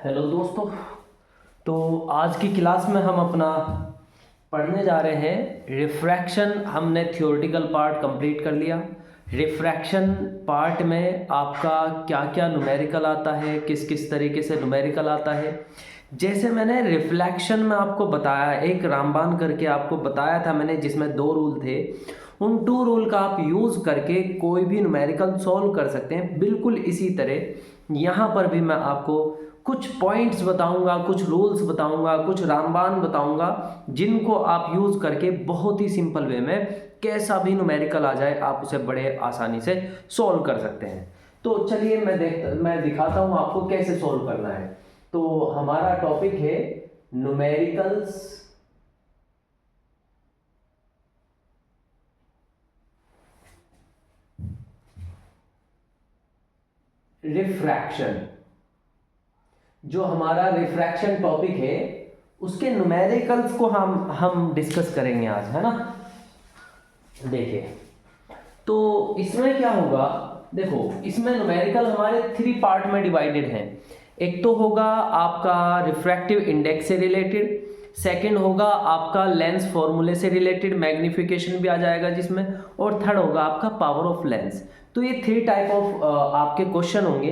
Hello दोस्तों। तो आज की क्लास में हम अपना पढ़ने जा रहे हैं रिफ्रैक्शन। हमने थ्योरेटिकल पार्ट कंप्लीट कर लिया। रिफ्रैक्शन पार्ट में आपका क्या क्या न्यूमेरिकल आता है, किस किस तरीके से न्यूमेरिकल आता है। जैसे मैंने रिफ्लेक्शन में आपको बताया, एक रामबान करके आपको बताया था मैंने, जिसमें 2 रूल थे। उन 2 रूल का आप यूज़ करके कोई भी न्यूमेरिकल सॉल्व कर सकते हैं। बिल्कुल इसी तरह यहाँ पर भी मैं आपको कुछ पॉइंट्स बताऊंगा, कुछ रूल्स बताऊंगा, कुछ रामबान बताऊंगा, जिनको आप यूज़ करके बहुत ही सिंपल वे में कैसा भी न्यूमेरिकल आ जाए आप उसे बड़े आसानी से सॉल्व कर सकते हैं। तो चलिए मैं दिखाता हूँ आपको कैसे सॉल्व करना है। तो हमारा टॉपिक है न्यूमेरिकल्स रिफ्रैक्शन। जो हमारा रिफ्रैक्शन टॉपिक है उसके न्यूमेरिकल्स को हम डिस्कस करेंगे आज, है ना। देखिए, तो इसमें क्या होगा, देखो इसमें न्यूमेरिकल हमारे 3 पार्ट में डिवाइडेड हैं। एक तो होगा आपका रिफ्रैक्टिव इंडेक्स से रिलेटेड, सेकंड होगा आपका लेंस फॉर्मूले से रिलेटेड, मैग्निफिकेशन भी आ जाएगा जिसमें, और थर्ड होगा आपका पावर ऑफ लेंस। तो ये 3 टाइप ऑफ आपके क्वेश्चन होंगे।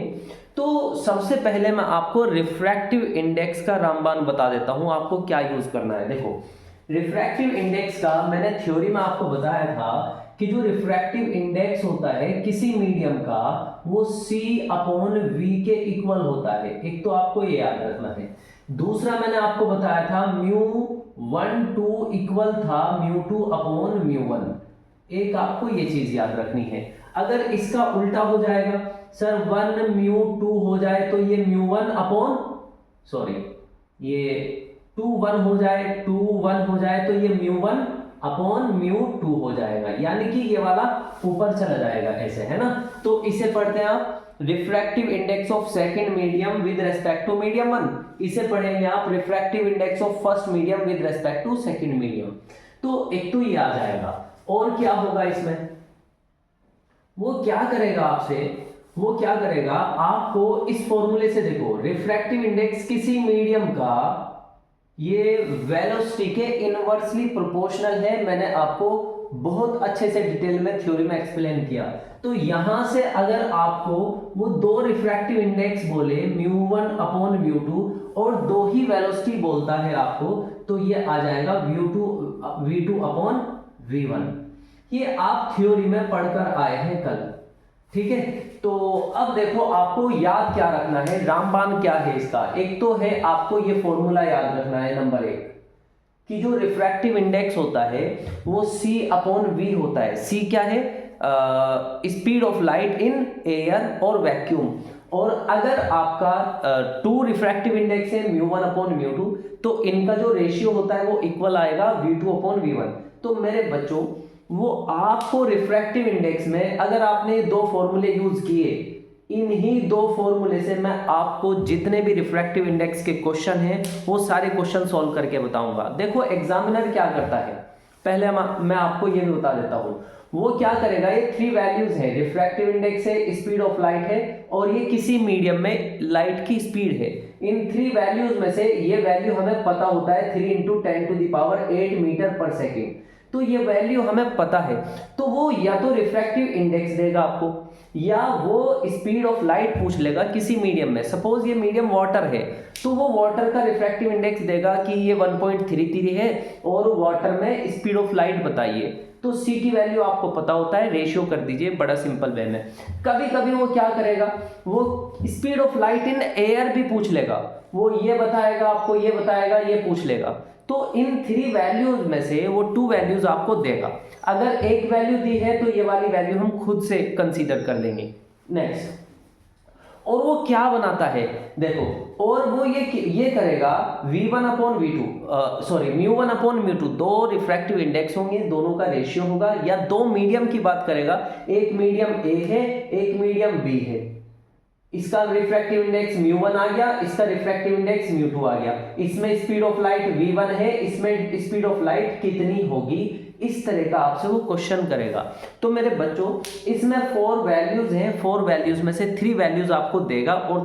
तो सबसे पहले मैं आपको रिफ्रैक्टिव इंडेक्स का रामबान बता देता हूं, आपको क्या यूज करना है। देखो, रिफ्रैक्टिव इंडेक्स का मैंने थ्योरी में आपको बताया था कि जो रिफ्रैक्टिव इंडेक्स होता है किसी मीडियम का, वो C/V के इक्वल होता है। एक तो आपको ये याद रखना है। दूसरा मैंने आपको बताया था μ1 2 इक्वल था μ2/μ1। एक आपको ये चीज याद रखनी है। अगर इसका उल्टा हो जाएगा, सर 1 μ2 हो जाए तो ये ये 2 1 हो जाए, 2 1 हो जाए तो ये μ1/μ2 हो जाएगा, यानी कि ये वाला ऊपर चला जाएगा, ऐसे, है ना। तो इसे पढ़ते हैं आप refractive index of second medium with respect to medium 1। इसे पढ़ेंगे आप refractive index of first medium with respect to second medium. तो एक तो ये आ जाएगा। और क्या होगा इसमें, वो क्या करेगा आपसे, वो क्या करेगा आपको इस फॉर्मूले से, देखो रिफ्रैक्टिव इंडेक्स किसी मीडियम का ये वेलोसिटी के इनवर्सली प्रोपोर्शनल है। मैंने आपको बहुत अच्छे से डिटेल में थ्योरी में एक्सप्लेन किया। तो यहां से अगर आपको वो 2 रिफ्रैक्टिव इंडेक्स बोले μ1/μ2 और 2 ही वेलोसिटी बोलता है आपको, तो ये आ जाएगा v2/v1। ये आप थ्योरी में पढ़कर आए हैं कल, ठीक है। तो अब देखो आपको याद क्या रखना है, रामबान क्या है इसका। एक तो है आपको ये फॉर्मूला याद रखना है, नंबर 1, कि जो रिफ्रैक्टिव इंडेक्स होता है वो C/V होता है। C क्या है, speed of light in air और वैक्यूम। और अगर आपका 2 रिफ्रैक्टिव इंडेक्स है μ1/μ2, तो इनका जो रेशियो होता है वो इक्वल आएगा v2/v1। तो मेरे बच्चों, वो आपको रिफ्रैक्टिव इंडेक्स में अगर आपने 2 फॉर्मूले यूज किए, इन्हीं 2 फॉर्मूले से मैं आपको जितने भी रिफ्रैक्टिव इंडेक्स के क्वेश्चन हैं वो सारे क्वेश्चन सॉल्व करके बताऊंगा। देखो एग्जामिनर क्या करता है, पहले मैं आपको ये भी बता देता हूं। वो क्या करेगा, ये 3 वैल्यूज है, रिफ्रैक्टिव इंडेक्स है, स्पीड ऑफ लाइट है, और ये किसी मीडियम में लाइट की स्पीड है। इन 3 वैल्यूज में से ये वैल्यू हमें पता होता है 3 × 10⁸ मीटर पर सेकेंड। तो ये वैल्यू हमें पता है, तो वो या तो रिफ्रैक्टिव इंडेक्स देगा आपको, या वो स्पीड ऑफ लाइट पूछ लेगा किसी मीडियम में। सपोज ये मीडियम वाटर है, तो वो वाटर का रिफ्रैक्टिव इंडेक्स देगा कि ये 1.33 है, और वाटर में स्पीड ऑफ लाइट बताइए। तो C की वैल्यू आपको पता होता है, रेशियो कर दीजिए बड़ा सिंपल वे में। कभी कभी वो क्या करेगा, वो speed of light in air भी पूछ लेगा, वो ये बताएगा आपको, ये बताएगा, ये पूछ लेगा। तो इन 3 वैल्यूज में से वो 2 वैल्यूज आपको देगा। अगर एक वैल्यू दी है तो ये वाली वैल्यू हम खुद से कंसीडर कर लेंगे। नेक्स्ट, और वो क्या बनाता है, देखो, और वो ये करेगा μ1/μ2, 2 रिफ्रैक्टिव इंडेक्स होंगे, दोनों का रेशियो होगा, या 2 मीडियम की बात करेगा, एक मीडियम A है, एक मीडियम B है। इसका रिफ्रैक्टिव इंडेक्स μ1 आ गया, इसका रिफ्रैक्टिव इंडेक्स μ2 आ गया। इसमें स्पीड ऑफ लाइट v1 है, इसमें स्पीड ऑफ लाइट कितनी होगी इस तरह का आपसे वो क्वेश्चन करेगा। तो मेरे बच्चों इसमें 4 वैल्यूज हैं, 4 वैल्यूज में से 3 वैल्यूज आपको देगा और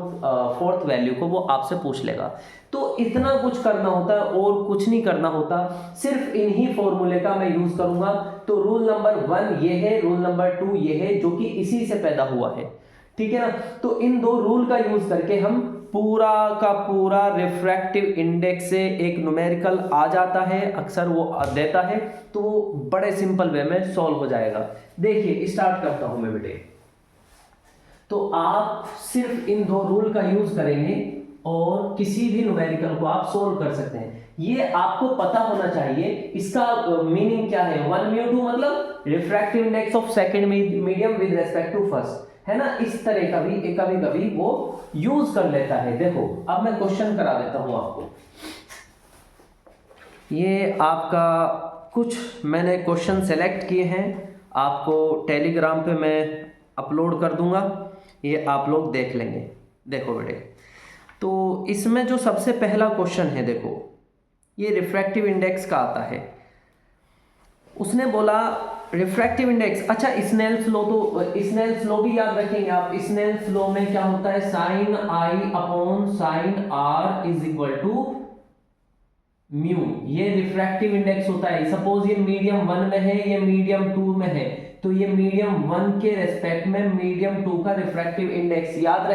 4th वैल्यू को वो आपसे पूछ लेगा। तो इतना कुछ करना होता है और कुछ नहीं करना होता, सिर्फ इन्हीं फॉर्मूले का मैं यूज करूंगा। तो रूल नंबर 1 ये है, रूल नंबर 2 ये है, जो कि इसी से पैदा हुआ है, ठीक है ना। तो इन 2 रूल का यूज करके हम पूरा का पूरा रिफ्रैक्टिव इंडेक्स से एक न्यूमेरिकल आ जाता है, अक्सर वो देता है, तो वो बड़े सिंपल वे में सॉल्व हो जाएगा। देखिए स्टार्ट करता हूं मैं बेटे। तो आप सिर्फ इन 2 रूल का यूज करेंगे और किसी भी न्यूमेरिकल को आप सोल्व कर सकते हैं। ये आपको पता होना चाहिए इसका मीनिंग क्या है। 1μ2 मतलब refractive index of second medium with respect to first, है ना। इस तरह का भी कभी कभी वो यूज कर लेता है। देखो अब मैं क्वेश्चन करा देता हूं आपको। ये आपका कुछ मैंने क्वेश्चन सेलेक्ट किए हैं, आपको टेलीग्राम पे मैं अपलोड कर दूंगा, ये आप लोग देख लेंगे। देखो बेटे, तो इसमें जो सबसे पहला क्वेश्चन है, देखो ये रिफ्रैक्टिव इंडेक्स का आता है। उसने बोला रिफ्रैक्टिव इंडेक्स, अच्छा स्नेल्स लॉ, तो स्नेल्स लॉ भी याद रखेंगे आप। स्नेल्स लॉ में क्या होता है, sine i upon sine r is equal to mu, ये रिफ्रैक्टिव इंडेक्स होता है। सपोज ये मीडियम 1 में है, ये मीडियम 2 में है, तो ये मीडियम 1 के रेस्पेक्ट में मीडियम 2 का रिफ्रैक्टिव इंडेक्स याद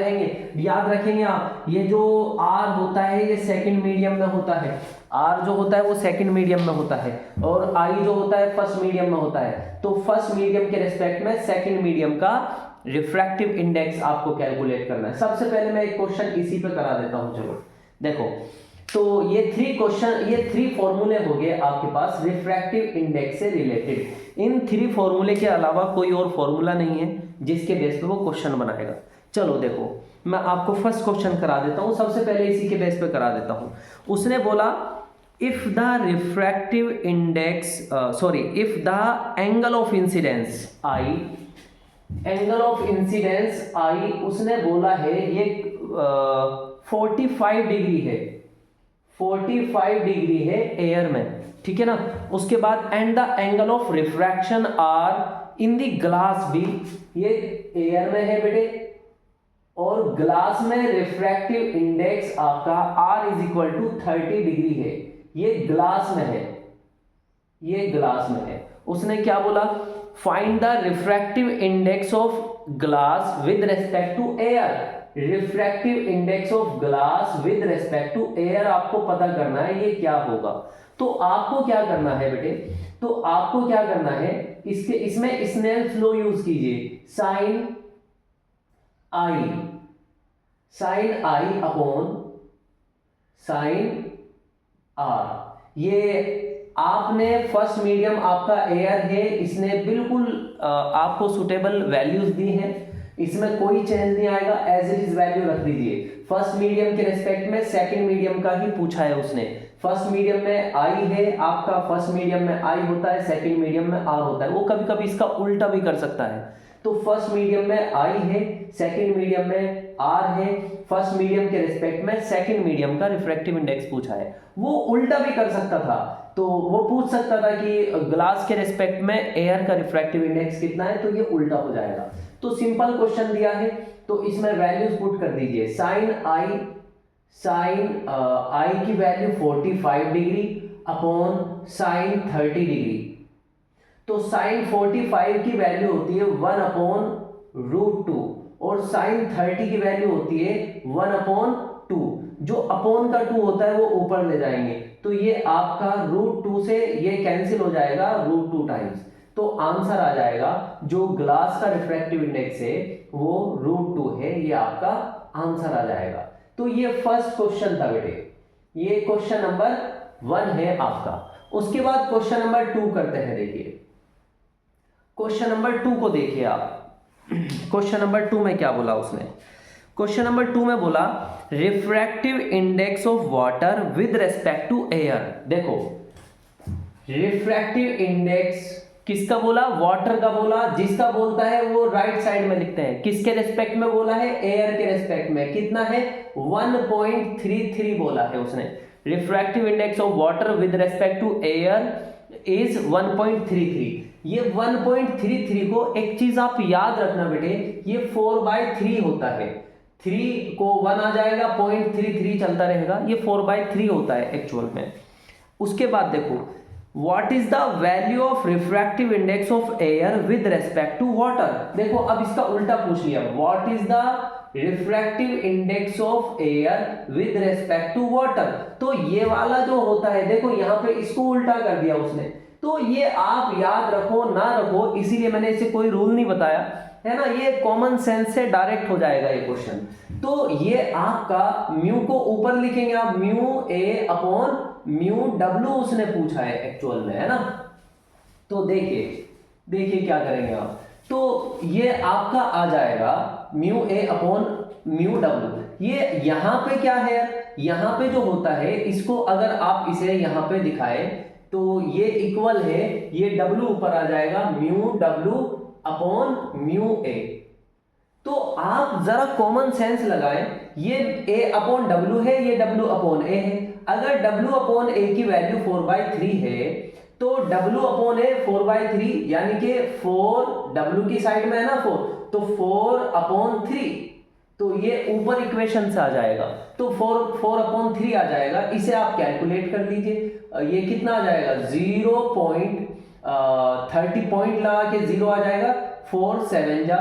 रखेंगे आप। ये जो R होता है ये सेकंड मीडियम में होता है, R जो होता है वो सेकंड मीडियम में होता है, और I जो होता है फर्स्ट मीडियम में होता है। तो फर्स्ट मीडियम के रेस्पेक्ट में सेकंड मीडियम का रिफ्रैक्टिव इंडेक्स आपको कैलकुलेट करना है। सबसे पहले मैं एक क्वेश्चन इसी पे करा देता हूं। चलो देखो, तो ये 3 फॉर्मूले हो गए आपके पास रिफ्रैक्टिव इंडेक्स से रिलेटेड। इन 3 फॉर्मूले के अलावा कोई और फॉर्मूला नहीं है जिसके बेस पे वो क्वेश्चन बनाएगा। चलो देखो, मैं आपको फर्स्ट क्वेश्चन करा देता हूं, सबसे पहले इसी के बेस पे करा देता हूं। उसने बोला if the refractive index if the angle of incidence i, angle of incidence i उसने बोला है ये 45 डिग्री है, 45 डिग्री है एयर में, ठीक है ना। उसके बाद and the angle of refraction r in the glass भी, ये एयर में है बेटे, और ग्लास में रिफ्रैक्टिव इंडेक्स आपका R is equal to 30 degree है। ये ग्लास में है, ये ग्लास में है। उसने क्या बोला, find the refractive index of glass with respect to air. Refractive index of glass with respect to air आपको पता करना है, ये क्या होगा। तो आपको क्या करना है बेटे, तो आपको क्या करना है, इसमें स्नेल्स लॉ यूज कीजिए। Sine i upon sine r. ये आपने फर्स्ट मीडियम आपका एयर है, इसने बिल्कुल आपको सुटेबल वैल्यूज दी हैं, इसमें कोई चेंज नहीं आएगा, एज इट इज वैल्यू रख दीजिए। फर्स्ट मीडियम के रेस्पेक्ट में सेकंड मीडियम का ही पूछा है उसने। फर्स्ट मीडियम में आई है आपका, फर्स्ट मीडियम में आई होता है, सेकंड मीडियम में आर होता है। वो कभी कभी इसका उल्टा भी कर सकता है। तो फर्स्ट मीडियम में आई है, सेकंड मीडियम में आर है, फर्स्ट मीडियम के रिस्पेक्ट में सेकंड मीडियम का रिफ्रैक्टिव इंडेक्स पूछा है। वो उल्टा भी कर सकता था, तो वो पूछ सकता था कि ग्लास के रिस्पेक्ट में एयर का रिफ्रैक्टिव इंडेक्स कितना है, तो ये उल्टा हो जाएगा। तो सिंपल क्वेश्चन दिया है, तो इसमें वैल्यूज पुट कर दीजिए। साइन आई की value 45 degree upon sine 30 degree. तो साइन 45 की वैल्यू होती है 1 अपॉन रूट 2 और साइन 30 की वैल्यू होती है 1 अपॉन 2। जो अपॉन का 2 होता है वो ऊपर ले जाएंगे, तो ये आपका रूट 2 से ये कैंसिल हो जाएगा रूट 2 टाइम्स। तो आंसर आ जाएगा जो ग्लास का रिफ्रैक्टिव इंडेक्स है वो रूट 2 है, ये आपका आंसर आ जाएगा। तो ये फर्स्ट क्वेश्चन था बेटे, ये क्वेश्चन नंबर 1 है आपका। उसके बाद क्वेश्चन नंबर 2 करते हैं। देखिए क्वेश्चन नंबर 2 को देखिए आप। क्वेश्चन नंबर 2 में क्या बोला उसने, क्वेश्चन नंबर 2 में बोला refractive index of water with respect to air. देखो रिफ्रैक्टिव इंडेक्स किसका बोला, वाटर का बोला। जिसका बोलता है वो राइट साइड में लिखते हैं, किसके रेस्पेक्ट में बोला है, एयर के रेस्पेक्ट में। कितना है 1.33 बोला है उसने। Refractive index of water with respect to air is 1.33। ये 1.33 को एक चीज आप याद रखना बेटे, ये 4/3 होता है। 3 को 1 आ जाएगा, 0.33 चलता रहेगा, ये 4/3 होता है एक्चुअल में। उसके बाद देखो what is the value of refractive index of air with respect to water. देखो अब इसका उल्टा पूछ लिया, what is the refractive index of air with respect to water. तो ये वाला जो होता है, देखो यहाँ पे इसको उल्टा कर दिया उसने, तो ये आप याद रखो ना रखो, इसीलिए मैंने इसे कोई रूल नहीं बताया है ना, ये कॉमन सेंस से डायरेक्ट हो जाएगा ये क्वेश्चन। तो ये आपका म्यू को ऊपर लिखेंगे आप, mu a upon mu W उसने पूछा है एक्चुअल में, है ना। तो देखिए क्या करेंगे आप, तो ये आपका आ जाएगा mu a upon mu W. ये यहां पे क्या है, यहां पे जो होता है इसको अगर आप इसे यहां पे दिखाए तो ये इक्वल है, ये डब्ल्यू ऊपर आ जाएगा, म्यू डब्ल्यू अपॉन म्यू ए। तो आप जरा कॉमन सेंस लगाएं, ये ए अपॉन डब्ल्यू है, ये डब्ल्यू अपॉन ए है। अगर डब्ल्यू अपॉन ए की वैल्यू 4/3 है तो डब्ल्यू अपॉन ए 4/3, यानी कि 4 डब्ल्यू की साइड में है ना 4, तो 4/3, तो ये ऊपर इक्वेशन से आ जाएगा, तो 4/3 आ जाएगा। इसे आप कैलकुलेट कर लीजिए, ये कितना आ जाएगा 0.30 पॉइंट लगा के 0 आ जाएगा, 4 7 जा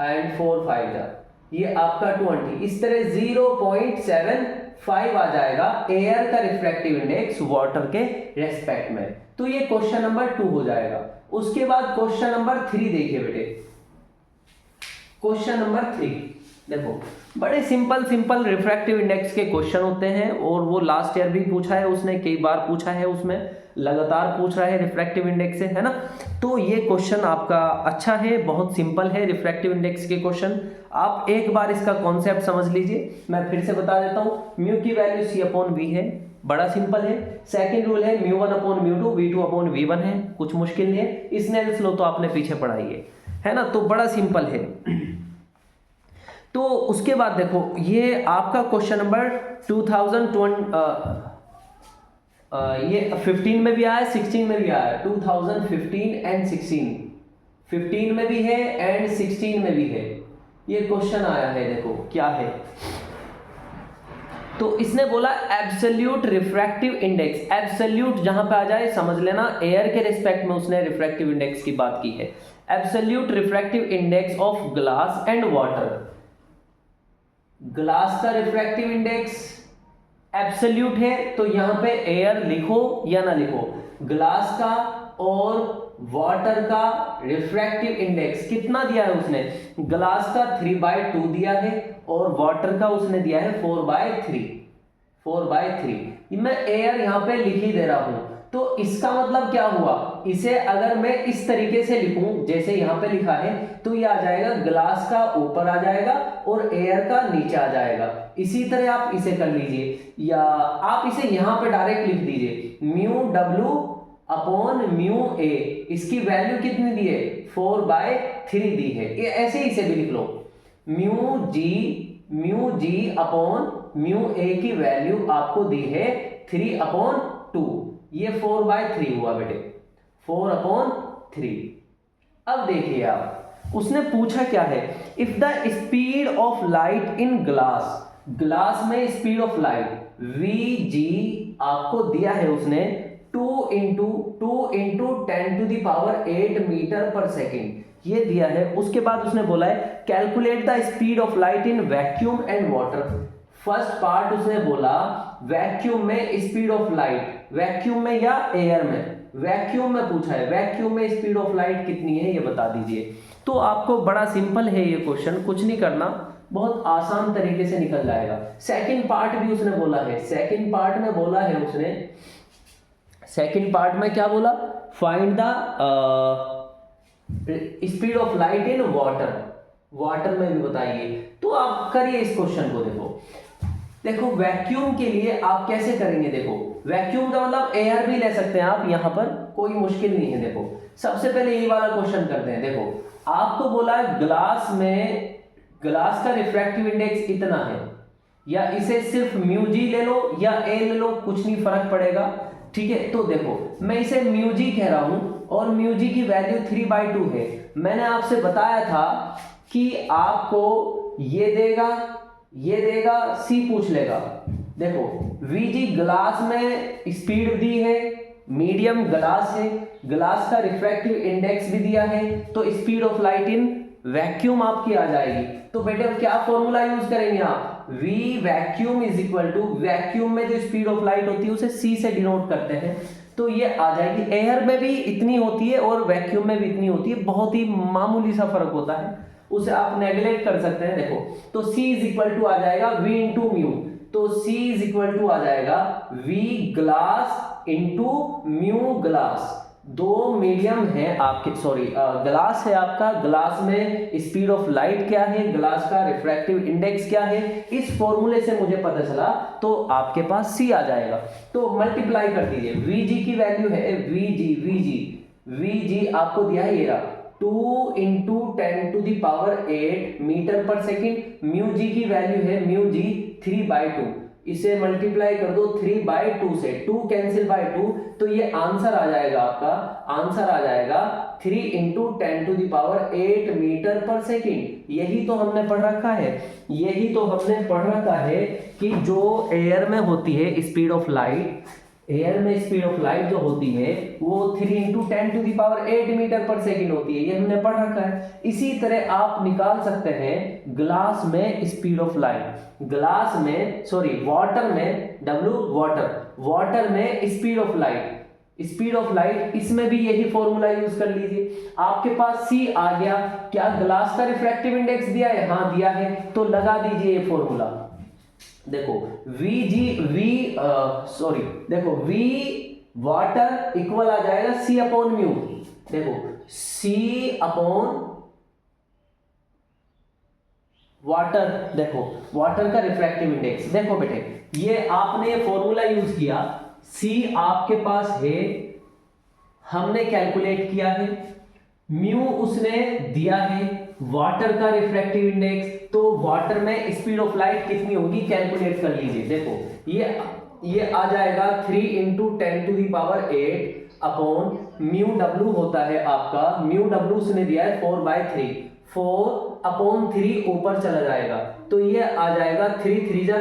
एंड 4 5 जा, ये आपका 20, इस तरह 0.75 आ जाएगा एयर का रिफ्रैक्टिव इंडेक्स वाटर के रेस्पेक्ट में। तो ये क्वेश्चन नंबर 2 हो जाएगा। उसके बाद क्वेश्चन नंबर 3 देखिए बेटे, क्वेश्चन नंबर 3 देखो, बड़े सिंपल रिफ्रैक्टिव इंडेक्स के क्वेश्चन होते हैं, और वो लास्ट ईयर भी पूछा है उसने, कई बार पूछा है, उसमें लगातार पूछ रहा है रिफ्रैक्टिव इंडेक्स से, है ना। तो ये क्वेश्चन आपका अच्छा है, बहुत सिंपल है रिफ्रैक्टिव इंडेक्स के क्वेश्चन। आप एक बार इसका कॉन्सेप्ट समझ लीजिए, मैं फिर से बता देता हूँ। म्यू की वैल्यू C/V है, बड़ा सिंपल है। सेकंड रूल है μ1/μ2 V2/V1 है, कुछ मुश्किल नहीं है। स्नेल्स लॉ तो आपने पीछे पढ़ाई है ना, तो बड़ा सिंपल है। तो उसके बाद देखो, ये आपका क्वेश्चन नंबर 2020 ये 15 में भी आया, 16 में भी आया, 2015 एंड 16, 15 में भी है एंड 16 में भी है, ये क्वेश्चन आया है। देखो क्या है, तो इसने बोला एब्सोल्यूट रिफ्रैक्टिव इंडेक्स। एब्सोल्यूट जहां पे आ जाए समझ लेना, एयर के रिस्पेक्ट में उसने रिफ्रैक्टिव इंडेक्स की बात की है। Absolute refractive index of glass and water. Glass का रिफ्रैक्टिव इंडेक्स एब्सोल्यूट है, तो यहां पे एयर लिखो या ना लिखो। ग्लास का और वाटर का रिफ्रैक्टिव इंडेक्स कितना दिया है उसने, ग्लास का 3/2 दिया है और वाटर का उसने दिया है 4/3। मैं एयर यहां पे लिख ही दे रहा हूं, तो इसका मतलब क्या हुआ, इसे अगर मैं इस तरीके से लिखूं जैसे यहां पे लिखा है, तो ये आ जाएगा ग्लास का ऊपर आ जाएगा और एयर का नीचे आ जाएगा। इसी तरह आप इसे कर लीजिए, या आप इसे यहां पे डायरेक्ट लिख दीजिए, म्यू डब्ल्यू अपॉन म्यू ए, इसकी वैल्यू कितनी दी है 4/3 दी है, ये ऐसे ही इसे भी लिख लो, म्यू जी अपॉन म्यू ए की वैल्यू आपको दी है 3/2, ये 4/3 हुआ बेटे, 4/3। अब देखिए आप, उसने पूछा क्या है, if the speed of light in glass, glass में स्पीड ऑफ लाइट Vg आपको दिया है उसने 2 × 10⁸ मीटर पर सेकेंड, ये दिया है। उसके बाद उसने बोला है calculate the speed of light in vacuum and water. First part उसने बोला वैक्यूम में स्पीड ऑफ लाइट, वैक्यूम में या एयर में, वैक्यूम में पूछा है, वैक्यूम में स्पीड ऑफ लाइट कितनी है ये बता दीजिए। तो आपको बड़ा सिंपल है ये क्वेश्चन, कुछ नहीं करना, बहुत आसान तरीके से निकल जाएगा। सेकंड पार्ट भी उसने बोला है, सेकंड पार्ट में बोला है उसने, सेकंड पार्ट में क्या बोला, find the speed of light in water, water में भी बताइए। तो आप करिए इस क्वेश्चन को। देखो वैक्यूम के लिए आप कैसे करेंगे, देखो वैक्यूम का मतलब एयर भी ले सकते हैं आप, यहां पर कोई मुश्किल नहीं है। देखो सबसे पहले यही वाला क्वेश्चन करते हैं। देखो आपको बोला है ग्लास में, ग्लास का रिफ्रैक्टिव इंडेक्स इतना है, या इसे सिर्फ म्यू जी ले लो या ए ले लो, कुछ नहीं फर्क पड़ेगा। ठीक है, तो देखो मैं इसे म्यू जी कह रहा हूं और म्यू जी की वैल्यू 3/2 है। मैंने आपसे बताया था कि आपको ये देगा सी पूछ लेगा। देखो वीजी ग्लास में स्पीड दी है, मीडियम ग्लास है, ग्लास का रिफ्रैक्टिव इंडेक्स भी दिया है, तो speed of light in vacuum आपकी आ जाएगी। तो बेटे अब क्या फॉर्मूला यूज करेंगे आप, V vacuum is equal to, vacuum में जो स्पीड ऑफ लाइट होती है उसे C से डिनोट करते हैं, तो ये आ जाएगी। एयर में भी इतनी होती है और वैक्यूम में भी इतनी होती है, बहुत ही मामूली सा फर्क होता है, उसे आप नेगलेक्ट कर सकते हैं। देखो तो C इज इक्वल टू आ जाएगा V इंटू म्यू, तो C इज इक्वल टू आ जाएगा V glass into mu glass. दो मीडियम है आपके, सॉरी ग्लास है आपका, ग्लास में स्पीड ऑफ लाइट क्या है, ग्लास का रिफ्रैक्टिव इंडेक्स क्या है, इस फॉर्मूले से मुझे पता चला, तो आपके पास C आ जाएगा। तो मल्टीप्लाई कर दीजिए, Vg की वैल्यू है Vg आपको दिया है ये रहा 2 इंटू 10⁸ मीटर पर सेकेंड, म्यू जी की वैल्यू है म्यू जी 3/2, इसे मल्टीप्लाई कर दो 3/2 से, 2 कैंसिल बाय 2, तो ये आंसर आ जाएगा आपका, आंसर आ जाएगा 3 इंटू 10⁸ मीटर पर सेकेंड। यही तो हमने पढ़ रखा है, यही तो हमने पढ़ रखा है कि जो एयर में होती है स्पीड ऑफ लाइट, एयर में स्पीड ऑफ लाइट जो होती है वो 3 इंटू 10⁸ मीटर पर सेकेंड होती है, ये हमने पढ़ रखा है। इसी तरह आप निकाल सकते हैं ग्लास में स्पीड ऑफ लाइट, ग्लास में सॉरी वाटर में वाटर में स्पीड ऑफ लाइट, इसमें भी यही फॉर्मूला यूज कर लीजिए। आपके पास C आ गया, क्या ग्लास का रिफ्रैक्टिव इंडेक्स दिया है, हाँ दिया है, तो लगा दीजिए ये फॉर्मूला। देखो देखो V वाटर इक्वल आ जाएगा C अपॉन म्यू, देखो C अपॉन वाटर, देखो वाटर का रिफ्रैक्टिव इंडेक्स, देखो बेटे ये आपने फॉर्मूला यूज किया, C आपके पास है, हमने कैलकुलेट किया है, म्यू उसने दिया है, वाटर का रिफ्रैक्टिव इंडेक्स, तो वाटर में स्पीड ऑफ लाइट कितनी होगी कैलकुलेट कर लीजिए। देखो ये आ जाएगा 3 इंटू 10⁸ अपॉन म्यू डब्ल्यू होता है आपका, म्यू डब्ल्यू उसने दिया है 4/3, 4 अपॉन 3 ऊपर चला जाएगा, तो ये आ जाएगा 3 3 जा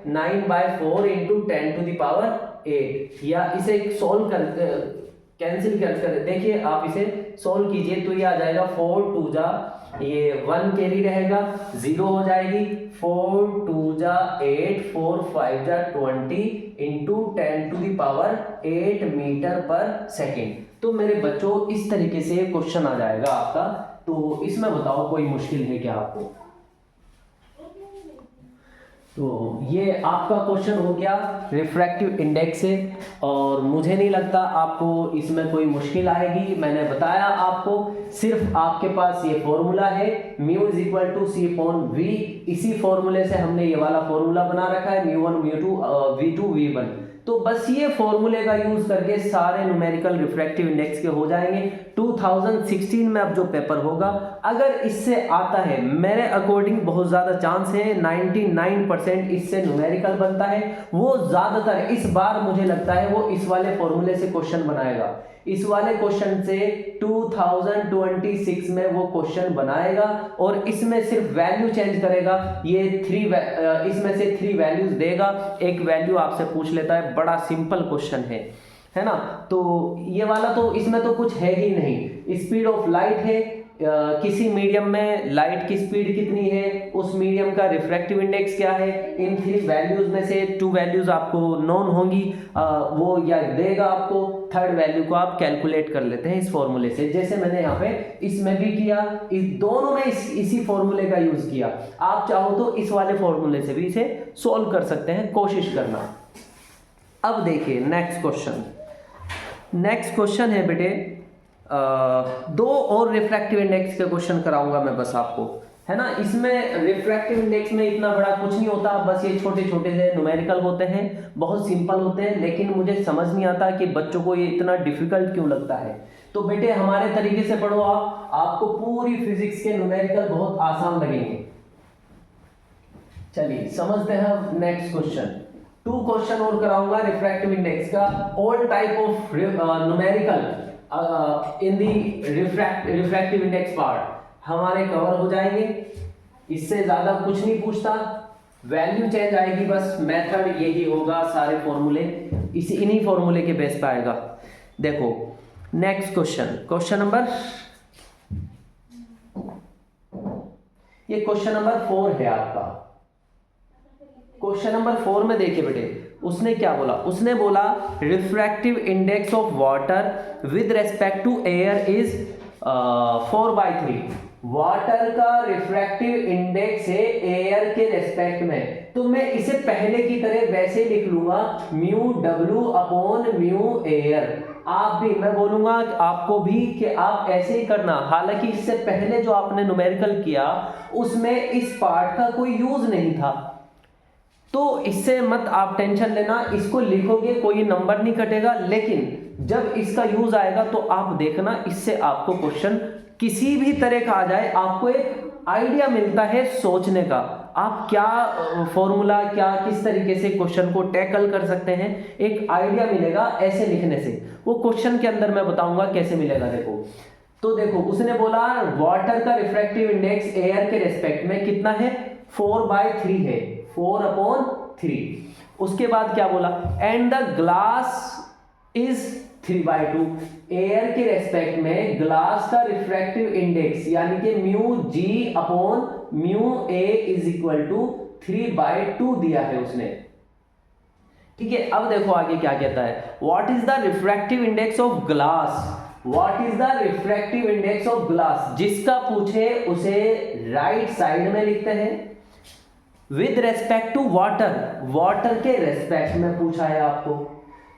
9/4 इंटू 10⁸, या इसे सोल्व कर कैंसिल कर देखिए, आप इसे सोल्व कीजिए तो ये आ जाएगा 4 2 जा, ये 1 कैरी रहेगा, 0 हो जाएगी, 4 2 जा 8, 4 5 जा 20 इंटू 10⁸ मीटर पर सेकेंड। तो मेरे बच्चों इस तरीके से क्वेश्चन आ जाएगा आपका, तो इसमें बताओ कोई मुश्किल है क्या आपको? तो ये आपका क्वेश्चन हो गया रिफ्रैक्टिव इंडेक्स से, और मुझे नहीं लगता आपको इसमें कोई मुश्किल आएगी। मैंने बताया आपको, सिर्फ आपके पास ये फॉर्मूला है mu is equal to C upon V, इसी फॉर्मूले से हमने ये वाला फॉर्मूला बना रखा है μ1 μ2 V2 V1, तो बस ये फॉर्मूले का यूज करके सारे न्यूमेरिकल रिफ्रैक्टिव इंडेक्स के हो जाएंगे। 2016 में अब जो पेपर होगा, अगर इससे आता है, मेरे अकॉर्डिंग बहुत ज़्यादा चांस है, 99% इससे न्यूमेरिकल बनता है, वो ज़्यादातर इस बार मुझे लगता है वो इस वाले फॉर्मूले से क्वेश्चन बनाएगा, इस वाले क्वेश्चन से 2026 में वो क्वेश्चन बनाएगा, और इसमें सिर्फ वैल्यू चेंज करेगा, ये इसमें से 3 वैल्यूज देगा, एक वैल्यू आपसे पूछ लेता है, बड़ा सिंपल क्वेश्चन है ना। तो ये वाला तो इसमें तो कुछ है ही नहीं, स्पीड ऑफ लाइट है, किसी मीडियम में लाइट की स्पीड कितनी है, उस मीडियम का रिफ्रैक्टिव इंडेक्स क्या है, इन 3 वैल्यूज में से 2 वैल्यूज आपको नोन होंगी, वो या देगा आपको, 3rd वैल्यू को आप कैलकुलेट कर लेते हैं इस फॉर्मूले से, जैसे मैंने यहाँ पे इसमें भी किया, इस दोनों में इसी फॉर्मूले का यूज किया। आप चाहो तो इस वाले फॉर्मूले से भी इसे सोल्व कर सकते हैं, कोशिश करना। अब देखिए नेक्स्ट क्वेश्चन है बेटे, 2 और रिफ्रैक्टिव इंडेक्स के क्वेश्चन कराऊंगा मैं बस आपको, है ना। इसमें रिफ्रैक्टिव इंडेक्स में इतना बड़ा कुछ नहीं होता, बस ये छोटे छोटे से न्यूमेरिकल होते हैं, बहुत सिंपल होते हैं, लेकिन मुझे समझ नहीं आता कि बच्चों को ये इतना डिफिकल्ट क्यों लगता है। तो बेटे हमारे तरीके से पढ़ो आप, आपको पूरी फिजिक्स के न्यूमेरिकल बहुत आसान लगेंगे। चलिए समझते हैं नेक्स्ट क्वेश्चन। 2 क्वेश्चन और कराऊंगा रिफ्रैक्टिव इंडेक्स का, all type of numerical in the refractive index part हमारे कवर हो जाएंगे। इससे ज्यादा कुछ नहीं पूछता, वैल्यू चेंज आएगी बस, मेथड यही होगा, सारे फॉर्मूले इन्हीं फॉर्मूले के बेस पे आएगा। देखो नेक्स्ट क्वेश्चन नंबर, ये क्वेश्चन नंबर 4 है आपका। क्वेश्चन नंबर 4 में देखिए बेटे, उसने क्या बोला, उसने बोला refractive index of water with respect to air is 4/3। Water का रिफ्रैक्टिव इंडेक्स है एयर के रेस्पेक्ट में, तो मैं इसे पहले की तरह वैसे लिख लूंगा mu W upon mu air. आप भी, मैं बोलूंगा आपको भी कि आप ऐसे ही करना। हालांकि इससे पहले जो आपने न्यूमेरिकल किया उसमें इस पार्ट का कोई यूज नहीं था, तो इससे मत आप टेंशन लेना, इसको लिखोगे कोई नंबर नहीं कटेगा, लेकिन जब इसका यूज आएगा तो आप देखना इससे आपको क्वेश्चन किसी भी तरह का आ जाए, आपको एक आइडिया मिलता है सोचने का, आप क्या फॉर्मूला, क्या किस तरीके से क्वेश्चन को टैकल कर सकते हैं, एक आइडिया मिलेगा ऐसे लिखने से। वो क्वेश्चन के अंदर मैं बताऊंगा कैसे मिलेगा। देखो तो देखो, उसने बोला वाटर का रिफ्रैक्टिव इंडेक्स एयर के रेस्पेक्ट में कितना है, 4/3 है, 4/3। उसके बाद क्या बोला, and the glass is 3/2। Air के रेस्पेक्ट में ग्लास का रिफ्रैक्टिव इंडेक्स यानी कि mu g upon mu a is equal to 3/2 दिया है उसने। ठीक है, अब देखो आगे क्या कहता है, what is the refractive index of glass, what is the refractive index of glass. जिसका पूछे उसे राइट साइड में लिखते हैं, with respect to water, water के रेस्पेक्ट में पूछा है आपको,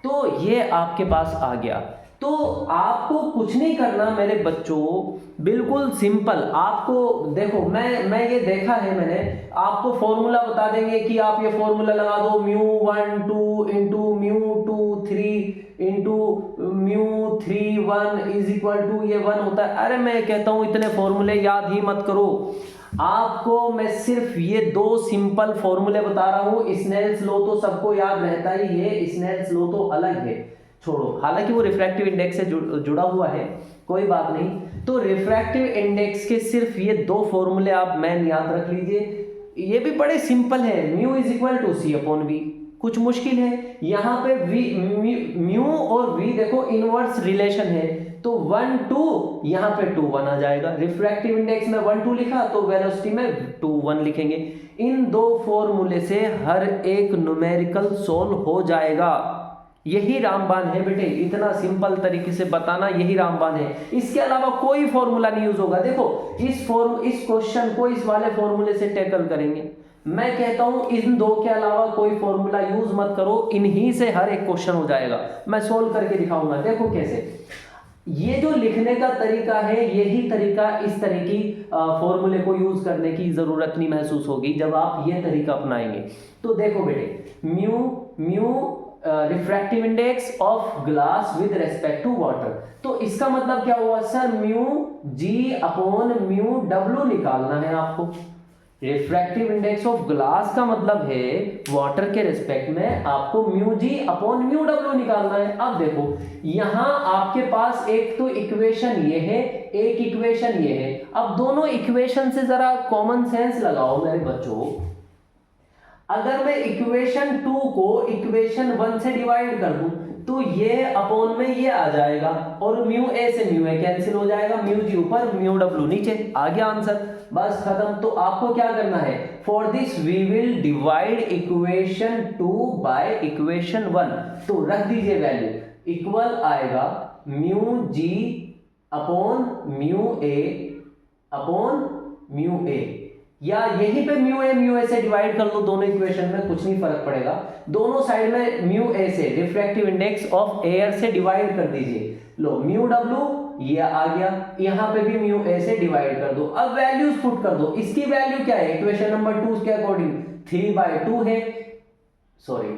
तो ये आपके पास आ गया। तो आपको कुछ नहीं करना मेरे बच्चों, बिल्कुल सिंपल। आपको देखो, मैं ये देखा है मैंने, आपको फॉर्मूला बता देंगे कि आप ये फॉर्मूला लगा दो, μ1 2 into μ2 3 into μ3 1 is equal to ये 1 होता है। अरे मैं कहता हूं इतने फॉर्मूले याद ही मत करो, आपको मैं सिर्फ ये 2 सिंपल फॉर्मूले बता रहा हूं। स्नेल्स लॉ तो सबको याद रहता ही है, स्नेल्स लॉ तो अलग है, छोड़ो, हालांकि वो रिफ्रैक्टिव इंडेक्स से जुड़ा हुआ है, कोई बात नहीं। तो रिफ्रैक्टिव इंडेक्स के सिर्फ ये 2 फॉर्मूले आप मैन याद रख लीजिए, ये भी बड़े सिंपल है। Mu is equal to c upon v, कुछ मुश्किल है? यहाँ पे म्यू और वी देखो इनवर्स रिलेशन है, तो 1 2 यहाँ पे 2 1 आ जाएगा। रिफ्रैक्टिव इंडेक्स में 1 2 लिखा तो वेलोसिटी में 2 1 लिखेंगे। इन 2 फॉर्मूले से हर एक न्यूमेरिकल सॉल्व हो जाएगा। यही रामबाण है बेटे, इतना सिंपल तरीके से बताना यही रामबाण है। इसके अलावा कोई फॉर्मूला नहीं यूज होगा। देखो इस क्वेश्चन को इस वाले फॉर्मूले से टैकल करेंगे। मैं कहता हूं इन 2 के अलावा कोई फॉर्मूला यूज मत करो, इन्हीं से हर एक क्वेश्चन हो जाएगा। मैं सोल्व करके दिखाऊंगा, देखो कैसे। ये जो लिखने का तरीका है, यही तरीका, इस तरह की फॉर्मूले को यूज करने की जरूरत नहीं महसूस होगी जब आप ये तरीका अपनाएंगे। तो देखो बेटे, mu refractive index of glass with respect to water, तो इसका मतलब क्या हुआ sir, mu g upon mu डब्ल्यू निकालना है आपको। रिफ्रैक्टिव इंडेक्स ऑफ ग्लास का मतलब है वाटर के रिस्पेक्ट में आपको म्यू जी अपॉन म्यू डब्ल्यू निकालना है। अब देखो यहां आपके पास एक तो इक्वेशन ये है, एक इक्वेशन ये है। अब दोनों इक्वेशन से जरा कॉमन सेंस लगाओ मेरे बच्चों। अगर मैं इक्वेशन 2 को इक्वेशन 1 से डिवाइड कर दूं तो ये अपॉन में ये आ जाएगा और म्यू ए से म्यू ए कैंसिल हो जाएगा, म्यू जी ऊपर म्यू डब्ल्यू नीचे, आ गया आंसर, बस खत्म। तो आपको क्या करना है, for this we will divide equation 2 by equation 1। तो रख दीजिए वैल्यू, इक्वल आएगा mu g upon mu a upon mu a, या यहीं पे म्यू ए से डिवाइड कर लो दोनों इक्वेशन में, कुछ नहीं फर्क पड़ेगा। दोनों साइड में म्यू ए से, रिफ्रैक्टिव इंडेक्स ऑफ एयर से डिवाइड कर दीजिए। लो म्यू डब्ल्यू ये आ गया, यहां पे भी म्यू ए से डिवाइड कर दो। अब वैल्यूज पुट कर दो। इसकी वैल्यू क्या है, इक्वेशन नंबर 2 के अकॉर्डिंग 3/2 है। सॉरी,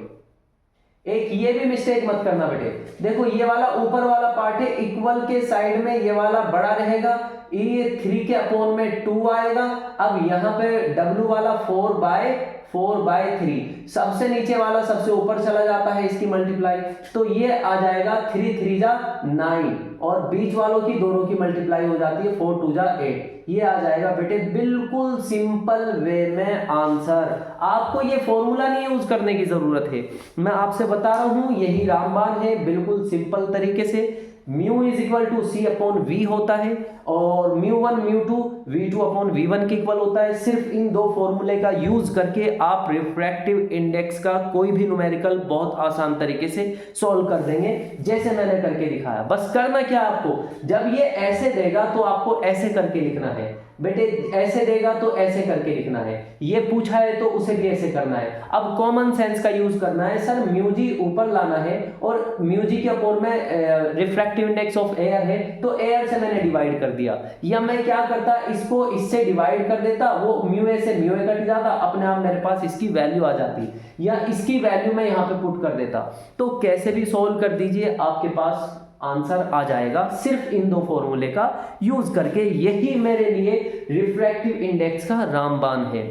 एक ये भी मिस्टेक मत करना बेटे। देखो ये वाला ऊपर वाला पार्ट है, इक्वल के साइड में ये वाला बड़ा रहेगा, ये 3 के अपॉन में 2 आएगा। अब यहाँ पे W वाला 4/5 4/3, सबसे नीचे वाला सबसे ऊपर चला जाता है इसकी मल्टीप्लाई, तो ये आ जाएगा 3 3 जा 9, और बीच वालों की दोनों की मल्टीप्लाई हो जाती है 4 2 जा 8। ये आ जाएगा बेटे बिल्कुल सिंपल वे में आंसर। आपको ये फॉर्मूला नहीं यूज करने की जरूरत है, मैं आपसे बता रहा हूं यही रामबाण है, बिल्कुल सिंपल तरीके से। Mu is equal to c upon v होता है, और म्यू1 म्यू2 v2 अपॉन v1 के इक्वल होता है। सिर्फ इन दो फॉर्मूले का यूज करके आप रिफ्रैक्टिव इंडेक्स का कोई भी न्यूमेरिकल बहुत आसान तरीके से सॉल्व कर देंगे, जैसे मैंने करके दिखाया। बस करना क्या आपको, जब ये ऐसे देगा तो आपको ऐसे करके लिखना है बेटे, ऐसे देगा तो ऐसे करके लिखना है, ये पूछा है तो उसे भी ऐसे करना है। अब कॉमन सेंस का यूज करना है, सर म्यू जी ऊपर लाना है और म्यू जी के अपोन में रिफ्रैक्टिव इंडेक्स ऑफ एयर है, तो एयर से मैंने डिवाइड कर दिया, या मैं क्या करता इसको इससे डिवाइड कर देता, वो म्यू ए से म्यू ए कट जाता, अपने आप मेरे पास इसकी वैल्यू आ जाती, या इसकी वैल्यू मैं यहाँ पे पुट कर देता। तो कैसे भी सोल्व कर दीजिए, आपके पास आंसर आ जाएगा सिर्फ इन दो फॉर्मूले का यूज करके। यही मेरे लिए रिफ्रैक्टिव इंडेक्स का रामबाण है।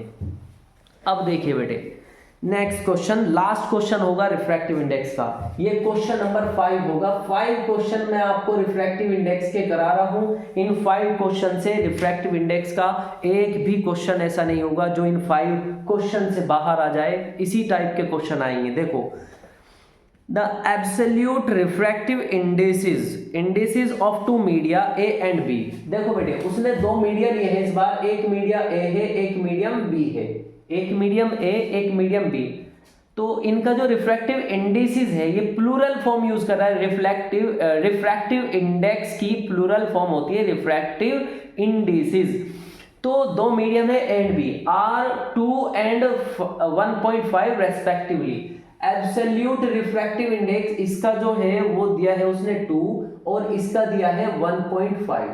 अब देखिए बेटे नेक्स्ट क्वेश्चन, लास्ट क्वेश्चन होगा रिफ्रैक्टिव इंडेक्स का, ये क्वेश्चन नंबर 5 होगा। 5 क्वेश्चन मैं आपको रिफ्रैक्टिव इंडेक्स के करा रहा हूं। इन 5 क्वेश्चन से रिफ्रैक्टिव इंडेक्स का एक भी क्वेश्चन ऐसा नहीं होगा जो इन 5 क्वेश्चन से बाहर आ जाए, इसी टाइप के क्वेश्चन आएंगे। देखो, the absolute refractive indices of two media A and B। देखो बेटे उसने दो मीडिया लिए हैं इस बार, एक मीडिया A है एक मीडियम B है, एक मीडियम A एक मीडियम B। तो इनका जो रिफ्रैक्टिव इंडिसेस है ये प्लूरल फॉर्म यूज कर रहा है, रिफ्रैक्टिव इंडेक्स की प्लूरल फॉर्म होती है रिफ्रैक्टिव इंडिसेस। तो दो मीडियम है A and B, R 2 and 1.5 respectively. Absolute refractive index इसका जो है वो दिया है उसने 2 और इसका दिया है 1.5।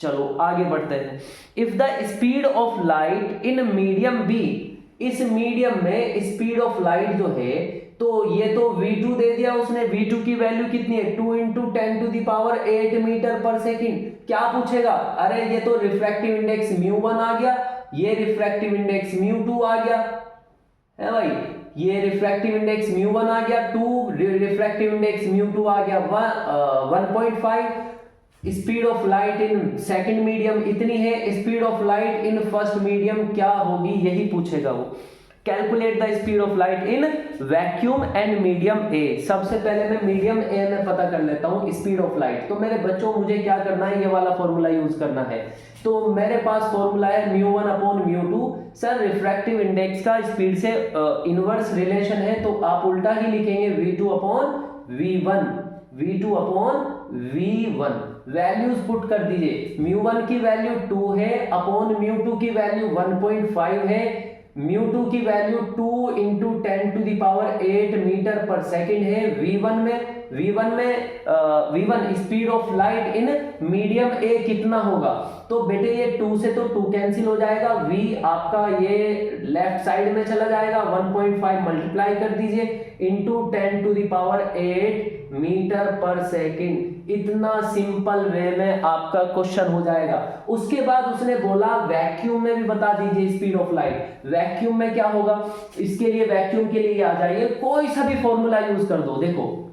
चलो आगे बढ़ते हैं। If the speed of light in medium b, इस मीडियम में स्पीड ऑफ लाइट जो है, तो ये तो v2 दे दिया उसने, v2 की वैल्यू कितनी है 2 × 10⁸ मीटर पर सेकेंड। क्या पूछेगा, अरे ये तो रिफ्रैक्टिव इंडेक्स μ1 आ गया, ये रिफ्रैक्टिव इंडेक्स μ2 आ गया है भाई, ये रिफ्रैक्टिव इंडेक्स μ1 आ गया 2, रिफ्रैक्टिव इंडेक्स μ2 आ गया 1.5। Speed of light in second medium इतनी है, speed of light in first medium क्या होगी, यही पूछेगा वो। Calculate the speed of light in vacuum and medium ए। सबसे पहले मैं मीडियम ए में पता कर लेता हूँ स्पीड ऑफ लाइट। तो मेरे बच्चों मुझे क्या करना है, ये वाला फॉर्मूला यूज करना है। तो मेरे पास फॉर्मूला है μ1 अपॉन μ2। सर रिफ्रैक्टिव इंडेक्स का स्पीड से इनवर्स रिलेशन है, तो आप उल्टा ही लिखेंगे v2 upon v1, v2 upon v1। Values put कर दीजिए, μ1 की वैल्यू 2 है अपॉन μ2 की वैल्यू 1.5 है, μ2 की वैल्यू 2 × 10⁸ मीटर पर सेकेंड है। v1 speed of light in medium ए कितना होगा, तो बेटे ये 2 से तो 2 कैंसिल हो जाएगा, v आपका ये लेफ्ट साइड में चला जाएगा, 1.5 मल्टीप्लाई कर दीजिए इंटू 10⁸ मीटर पर सेकेंड। इतना सिंपल वे में आपका क्वेश्चन हो जाएगा। उसके बाद उसने बोला वैक्यूम में भी बता दीजिए स्पीड ऑफ लाइट। वैक्यूम में क्या होगा, इसके लिए वैक्यूम के लिए आ जाइए, कोई सा भी फॉर्मूला यूज कर दो। देखो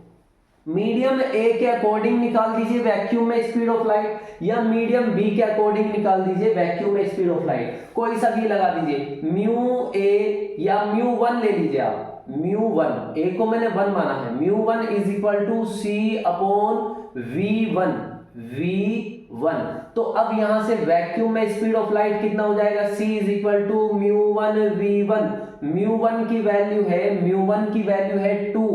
मीडियम ए के अकॉर्डिंग निकाल दीजिए वैक्यूम में स्पीड ऑफ लाइट, या मीडियम बी के अकॉर्डिंग निकाल दीजिए वैक्यूम में स्पीड ऑफ लाइट, कोई सा भी लगा दीजिए। म्यू ए या μ1 ले लीजिए आप, μ1 ए को मैंने 1 माना है, μ1 is equal to c upon v1, v1। तो अब यहां से वैक्यूम में स्पीड ऑफ लाइट कितना हो जाएगा, c is equal to μ1 v1। μ1 की वैल्यू है 2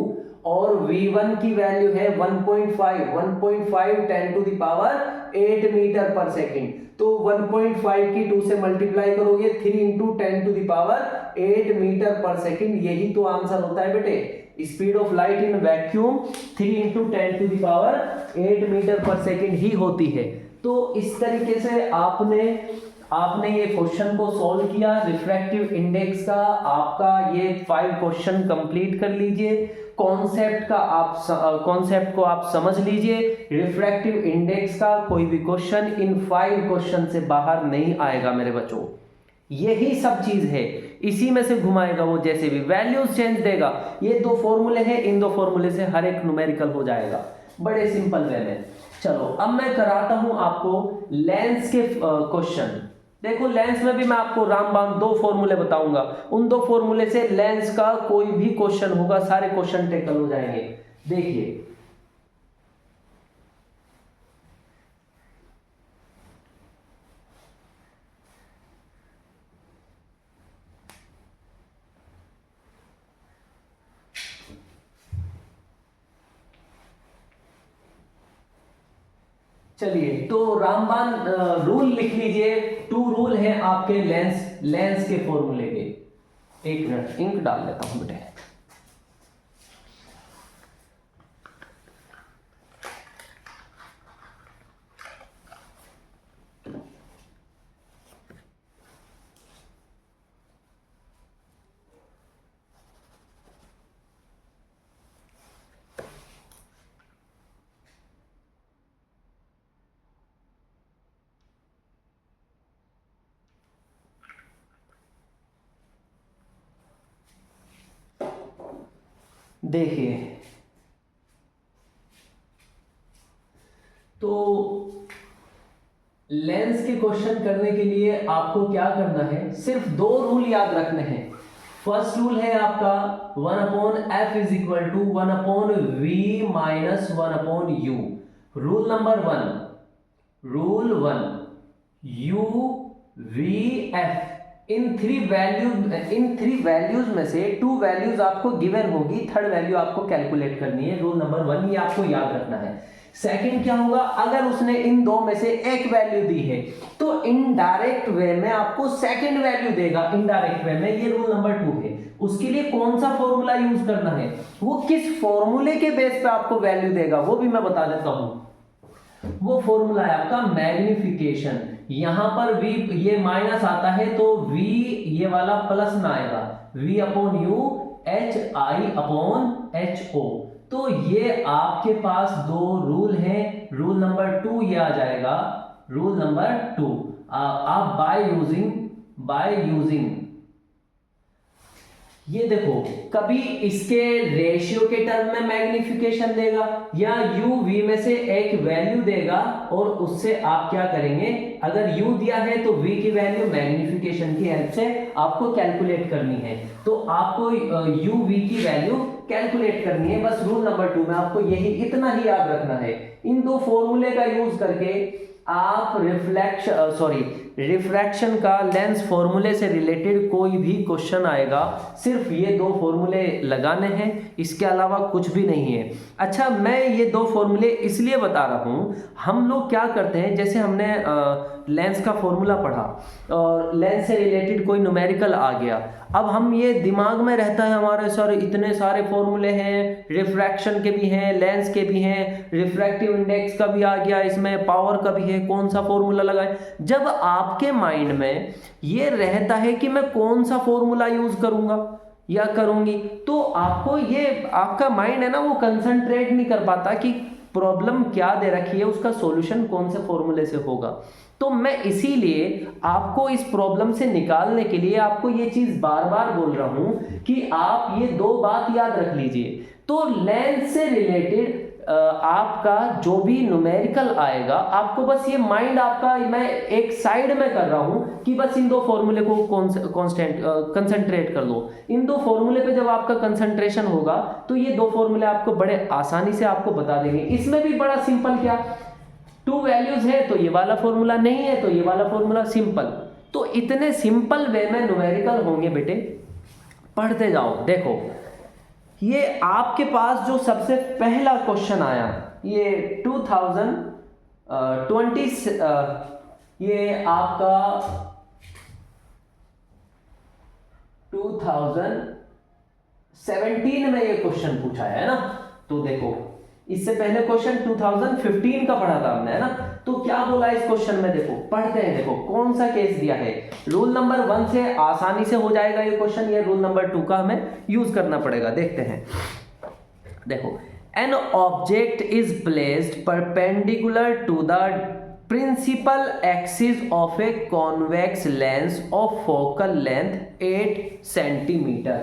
और v1 की वैल्यू है 1.5 10⁸ मीटर पर सेकेंड। तो 1.5 की 2 से मल्टीप्लाई करोगे 3 × 10⁸ मीटर पर सेकेंड, यही तो आंसर होता है बेटे। Speed of light in vacuum 3 × 10⁸ metre पर सेकेंड ही होती है। तो इस तरीके से आपने ये क्वेश्चन को सॉल्व किया रिफ्रैक्टिव इंडेक्स का। आपका ये 5 क्वेश्चन कंप्लीट कर लीजिए, कॉन्सेप्ट को आप समझ लीजिए। रिफ्रैक्टिव इंडेक्स का कोई भी क्वेश्चन इन 5 क्वेश्चन से बाहर नहीं आएगा मेरे बच्चों। यही सब चीज है, इसी में से घुमाएगा वो, जैसे भी वैल्यूज चेंज देगा। ये दो फॉर्मूले हैं, इन दो फॉर्मूले से हर एक न्यूमेरिकल हो जाएगा बड़े सिंपल वे में। चलो अब मैं कराता हूं आपको लेंस के क्वेश्चन। देखो लेंस में भी मैं आपको रामबाण दो फॉर्मूले बताऊंगा, उन दो फॉर्मूले से लेंस का कोई भी क्वेश्चन होगा, सारे क्वेश्चन टेकल हो जाएंगे। देखिए चलिए, तो रामबाण रूल लिख लीजिए। 2 रूल हैं आपके लेंस के फॉर्मूले के। एक मिनट इंक डाल लेता हूं बेटे। देखिए तो लेंस के क्वेश्चन करने के लिए आपको क्या करना है, सिर्फ 2 रूल याद रखने हैं। फर्स्ट रूल है आपका 1/f is equal to 1/v minus 1/u। Rule number 1, rule 1, u v f इन थ्री वैल्यूज में से 2 वैल्यूज आपको गिवन होगी, 3rd वैल्यू आपको कैलकुलेट करनी है। रूल नंबर 1 ये आपको याद रखना है। सेकंड क्या होगा, अगर उसने इन दो में से एक वैल्यू दी है तो इनडायरेक्ट वे में आपको सेकंड वैल्यू देगा, इनडायरेक्ट वे में। ये रूल नंबर 2 है। उसके लिए कौन सा फॉर्मूला यूज करना है, वो किस फॉर्मूले के बेस पे आपको वैल्यू देगा वो भी मैं बता देता हूं। वो फॉर्मूला है आपका मैग्निफिकेशन। यहां पर v ये माइनस आता है तो v ये वाला प्लस में आएगा, v upon you h i upon h o। तो ये आपके पास 2 रूल हैं। रूल नंबर 2 ये आ जाएगा, रूल नंबर 2 आप बाय यूजिंग ये देखो, कभी इसके रेशियो के टर्म में मैग्निफिकेशन देगा या u v में से एक वैल्यू देगा और उससे आप क्या करेंगे, अगर u दिया है तो v की वैल्यू मैग्निफिकेशन की हेल्प से आपको कैलकुलेट करनी है। तो आपको u v की वैल्यू कैलकुलेट करनी है। बस रूल नंबर 2 में आपको यही इतना ही याद रखना है। इन 2 फॉर्मूले का यूज करके आप रिफ्रैक्शन का लेंस फॉर्मूले से रिलेटेड कोई भी क्वेश्चन आएगा, सिर्फ ये 2 फॉर्मूले लगाने हैं, इसके अलावा कुछ भी नहीं है। अच्छा, मैं ये 2 फॉर्मूले इसलिए बता रहा हूँ, हम लोग क्या करते हैं, जैसे हमने लेंस का फॉर्मूला पढ़ा और लेंस से रिलेटेड कोई न्यूमेरिकल आ गया, अब हम ये दिमाग में रहता है हमारे सर इतने सारे फॉर्मूले हैं, रिफ्रैक्शन के भी हैं, लेंस के भी हैं, रिफ्रैक्टिव इंडेक्स का भी आ गया, इसमें पावर का भी है, कौन सा फॉर्मूला लगाएं। जब आपके माइंड में ये रहता है कि मैं कौन सा फॉर्मूला यूज करूंगा या करूंगी, तो आपको ये आपका माइंड है ना, वो कंसंट्रेट नहीं कर पाता कि प्रॉब्लम क्या दे रखी है, उसका सॉल्यूशन कौन से फॉर्मूले से होगा। तो मैं इसीलिए आपको इस प्रॉब्लम से निकालने के लिए आपको ये चीज बार बार बोल रहा हूं कि आप ये 2 बात याद रख लीजिए। तो लेंस से रिलेटेड आपका जो भी न्यूमेरिकल आएगा, आपको बस ये माइंड आपका मैं एक साइड में कर रहा हूं कि बस इन 2 फॉर्मूले को कंसंट्रेट कर लो। इन 2 फॉर्मूले पे जब आपका कंसंट्रेशन होगा तो ये 2 फॉर्मूले आपको बड़े आसानी से आपको बता देंगे। इसमें भी बड़ा सिंपल, क्या 2 वैल्यूज है तो ये वाला फॉर्मूला, नहीं है तो ये वाला फॉर्मूला, सिंपल। तो इतने सिंपल वे में न्यूमेरिकल होंगे बेटे, पढ़ते जाओ। देखो ये आपके पास जो सबसे पहला क्वेश्चन आया, ये 2020 ये आपका 2017 में ये क्वेश्चन पूछा है ना। तो देखो इससे पहले क्वेश्चन 2015 का पढ़ा था हमने, है ना। तो क्या बोला इस क्वेश्चन में, देखो पढ़ते हैं। देखो कौन सा केस दिया है, रूल नंबर 1 से आसानी से हो जाएगा ये क्वेश्चन, ये रूल नंबर 2 का हमें यूज करना पड़ेगा। देखते हैं, देखो an object is placed perpendicular to the principal axis of a convex lens of focal length 8 centimetre.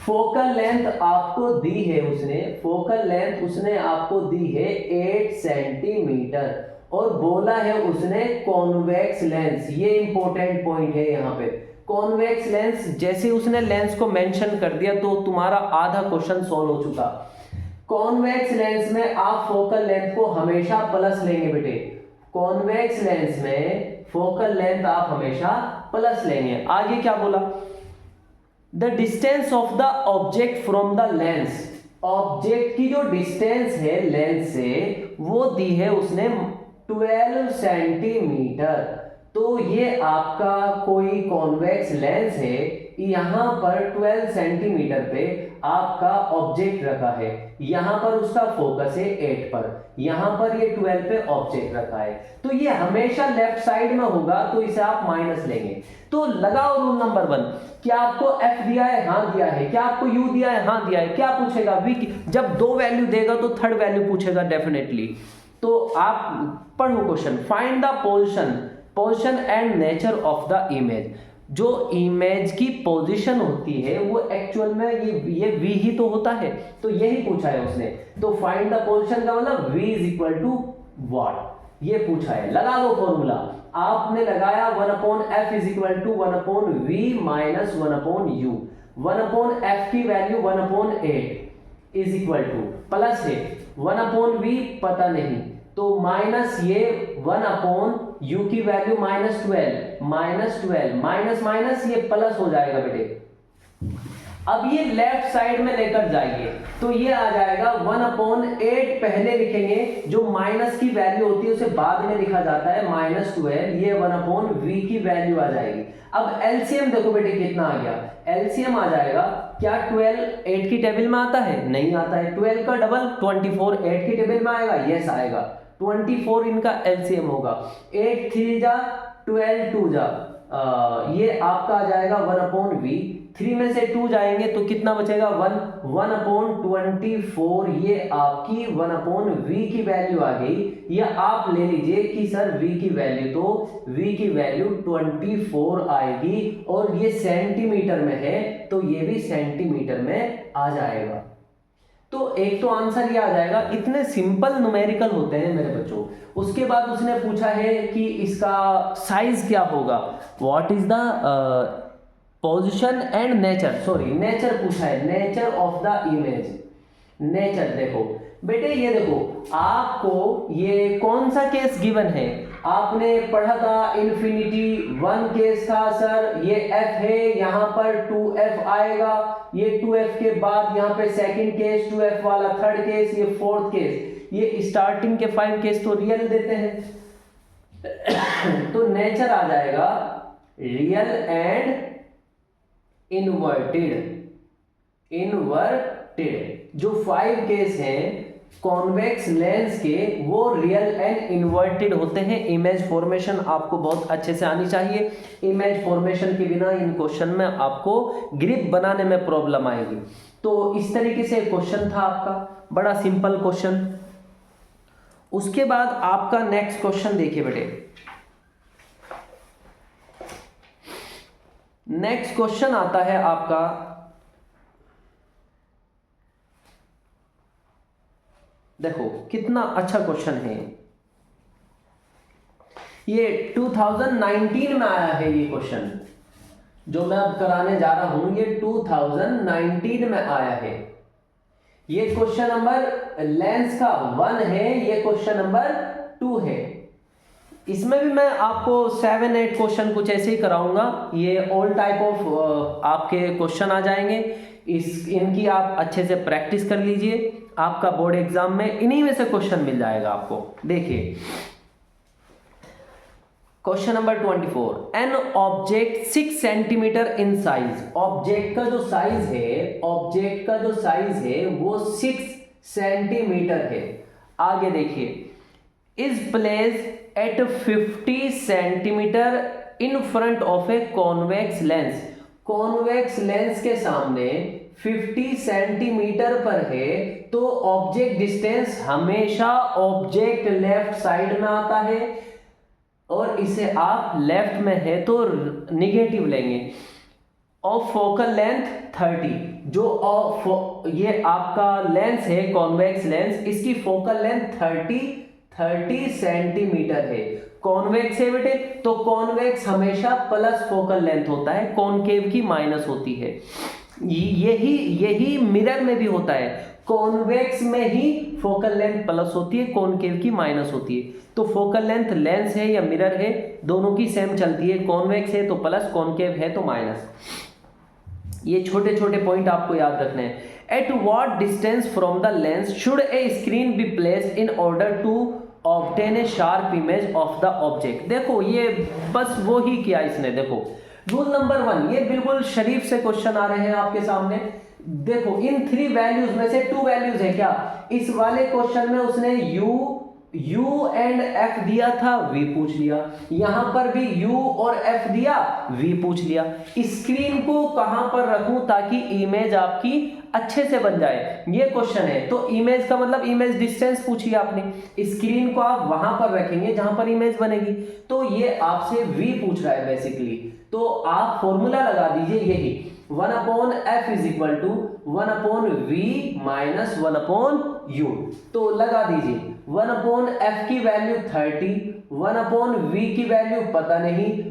Focal length आपको दी है उसने, फोकल लेंथ उसने आपको दी है 8 सेंटीमीटर और बोला है उसने कॉन्वेक्स लेंस। ये इंपॉर्टेंट पॉइंट है यहाँ पे, कॉन्वेक्स लेंस। जैसे उसने लेंस को मेंशन कर दिया तो तुम्हारा आधा क्वेश्चन सॉल्व हो चुका। कॉन्वेक्स लेंस में आप फोकल लेंथ को हमेशा प्लस लेंगे बेटे, कॉन्वेक्स लेंस में फोकल लेंथ आप हमेशा प्लस लेंगे। आगे क्या बोला, the distance of the object from the lens, object की जो डिस्टेंस है लेंस से वो दी है उसने 12 सेंटीमीटर। तो ये आपका कोई कॉन्वेक्स लेंस है, यहां पर 12 सेंटीमीटर पे आपका ऑब्जेक्ट रखा है, यहां पर उसका फोकस है 8 पर, यहां पर ये 12 पे ऑब्जेक्ट रखा है, तो ये हमेशा लेफ्ट साइड में होगा, तो इसे आप माइनस लेंगे। तो लगाओ रूल नंबर 1। क्या आपको एफ दिया है? हाँ दिया है। क्या आपको यू दिया है? हाँ दिया है। क्या पूछेगा? वी। जब 2 वैल्यू देगा तो थर्ड वैल्यू पूछेगा डेफिनेटली। तो आप पढ़ो question, find the position and nature of the image. जो इमेज की पोजीशन होती है वो एक्चुअल में ये v ही तो होता है, तो यही पूछा है उसने। तो फाइंड द पोजीशन का मतलब v is equal to what, ये पूछा है। लगा लो फॉर्मूला, आपने लगाया 1/f is equal to 1/v minus 1/u। 1/f की value 1/8 is equal to, plus है 1/v पता नहीं, तो माइनस ये 1/u की वैल्यू -12 माइनस माइनस ये प्लस हो जाएगा बेटे। अब ये लेफ्ट साइड में लेकर जाइए तो ये आ जाएगा 1/8 पहले लिखेंगे, जो माइनस की वैल्यू होती है उसे बाद में लिखा जाता है -12, ये 1/v की वैल्यू आ जाएगी। अब एलसीएम देखो बेटे कितना आ गया, एलसीएम आ जाएगा क्या 12 8 की टेबल में आता है? नहीं आता है। 12 का डबल 24 8 की टेबल में आएगा? यस आएगा। 24 इनका एलसीएम होगा। 8 3 जा 12 2 जा, ये आपका आ जाएगा 1/v। 3 में से 2 जाएंगे तो कितना बचेगा? 1/24, ये आपकी 1/v की वैल्यू आ गई। या आप ले लीजिए कि सर v की वैल्यू, तो v की वैल्यू 24 आएगी और ये सेंटीमीटर में है तो ये भी सेंटीमीटर में आ जाएगा। तो एक तो आंसर ये आ जाएगा। इतने सिंपल न्यूमेरिकल होते हैं मेरे बच्चों। उसके बाद उसने पूछा है कि इसका साइज क्या होगा, what is the position and nature, sorry nature पूछा है, nature of the image. Nature देखो बेटे, ये देखो आपको ये कौन सा केस गिवन है, आपने पढ़ा था इन्फिनिटी 1 केस था सर, ये f है, यहां पर 2f आएगा, ये 2f के बाद यहां पे सेकंड केस 2f वाला, थर्ड केस, ये फोर्थ केस, ये स्टार्टिंग के 5 केस तो रियल देते हैं। तो नेचर आ जाएगा रियल एंड इन्वर्टेड। जो 5 केस हैं कॉन्वेक्स लेंस के वो रियल एंड इन्वर्टेड होते हैं। इमेज फॉर्मेशन आपको बहुत अच्छे से आनी चाहिए। इमेज फॉर्मेशन के बिना इन क्वेश्चन में आपको ग्रिप बनाने में प्रॉब्लम आएगी। तो इस तरीके से क्वेश्चन था आपका, बड़ा सिंपल क्वेश्चन। उसके बाद आपका नेक्स्ट क्वेश्चन देखिए बेटे, नेक्स्ट क्वेश्चन आता है आपका, देखो कितना अच्छा क्वेश्चन है ये। 2019 में आया है ये क्वेश्चन, जो मैं अब कराने जा रहा हूं ये 2019 में आया है। ये क्वेश्चन नंबर लेंस का 1 है, ये क्वेश्चन नंबर 2 है। इसमें भी मैं आपको 7-8 क्वेश्चन कुछ ऐसे ही कराऊंगा। ये ऑल टाइप ऑफ आपके क्वेश्चन आ जाएंगे, इनकी आप अच्छे से प्रैक्टिस कर लीजिए। आपका बोर्ड एग्जाम में इन्हीं में से क्वेश्चन मिल जाएगा आपको। देखिए question number 24, an object 6 centimetre in size. Object का जो साइज है, ऑब्जेक्ट का जो साइज है वो 6 सेंटीमीटर है। आगे देखिए, is place at 50 centimetre in front of a convex lens. Convex lens के सामने 50 सेंटीमीटर पर है, तो ऑब्जेक्ट डिस्टेंस हमेशा ऑब्जेक्ट लेफ्ट साइड में आता है। और इसे आप लेफ्ट में है तो निगेटिव लेंगे। ऑफ फोकल लेंथ 30, जो ये आपका लेंस है कॉन्वेक्स लेंस, इसकी फोकल लेंथ 30 सेंटीमीटर है। कॉन्वेक्स है बेटे, तो कॉन्वेक्स हमेशा प्लस फोकल लेंथ होता है, कॉनकेव की माइनस होती है। यही मिरर में भी होता है, कॉन्वेक्स में ही फोकल लेंथ प्लस होती है, कॉनकेव की माइनस होती है। तो फोकल लेंथ लेंस है या मिरर है, दोनों की सेम चलती है, कॉन्वेक्स है तो प्लस, कॉनकेव है तो माइनस। ये छोटे छोटे पॉइंट आपको याद रखने हैं। At what distance from the lens should a screen be placed in order to obtain a sharp image of the object. देखो ये बस वो ही किया इसने। देखो रूल नंबर 1, ये बिल्कुल शरीफ से क्वेश्चन आ रहे हैं आपके सामने। देखो इन 3 वैल्यूज में से 2 वैल्यूज है क्या, इस वाले क्वेश्चन में उसने U एंड F दिया था, V पूछ लिया। यहां पर भी U और F दिया, V पूछ लिया। स्क्रीन को कहां पर रखूं ताकि इमेज आपकी अच्छे से बन जाए, ये क्वेश्चन है। तो इमेज का मतलब इमेज डिस्टेंस पूछी आपने, स्क्रीन को आप वहां पर रखेंगे जहां पर इमेज बनेगी। तो ये आपसे V पूछ रहा है बेसिकली। तो आप फॉर्मूला लगा दीजिए यही, 1/f is equal to 1/v minus 1/u। तो लगा दीजिए 1/f की वैल्यू 30, 1/v की वैल्यू पता नहीं,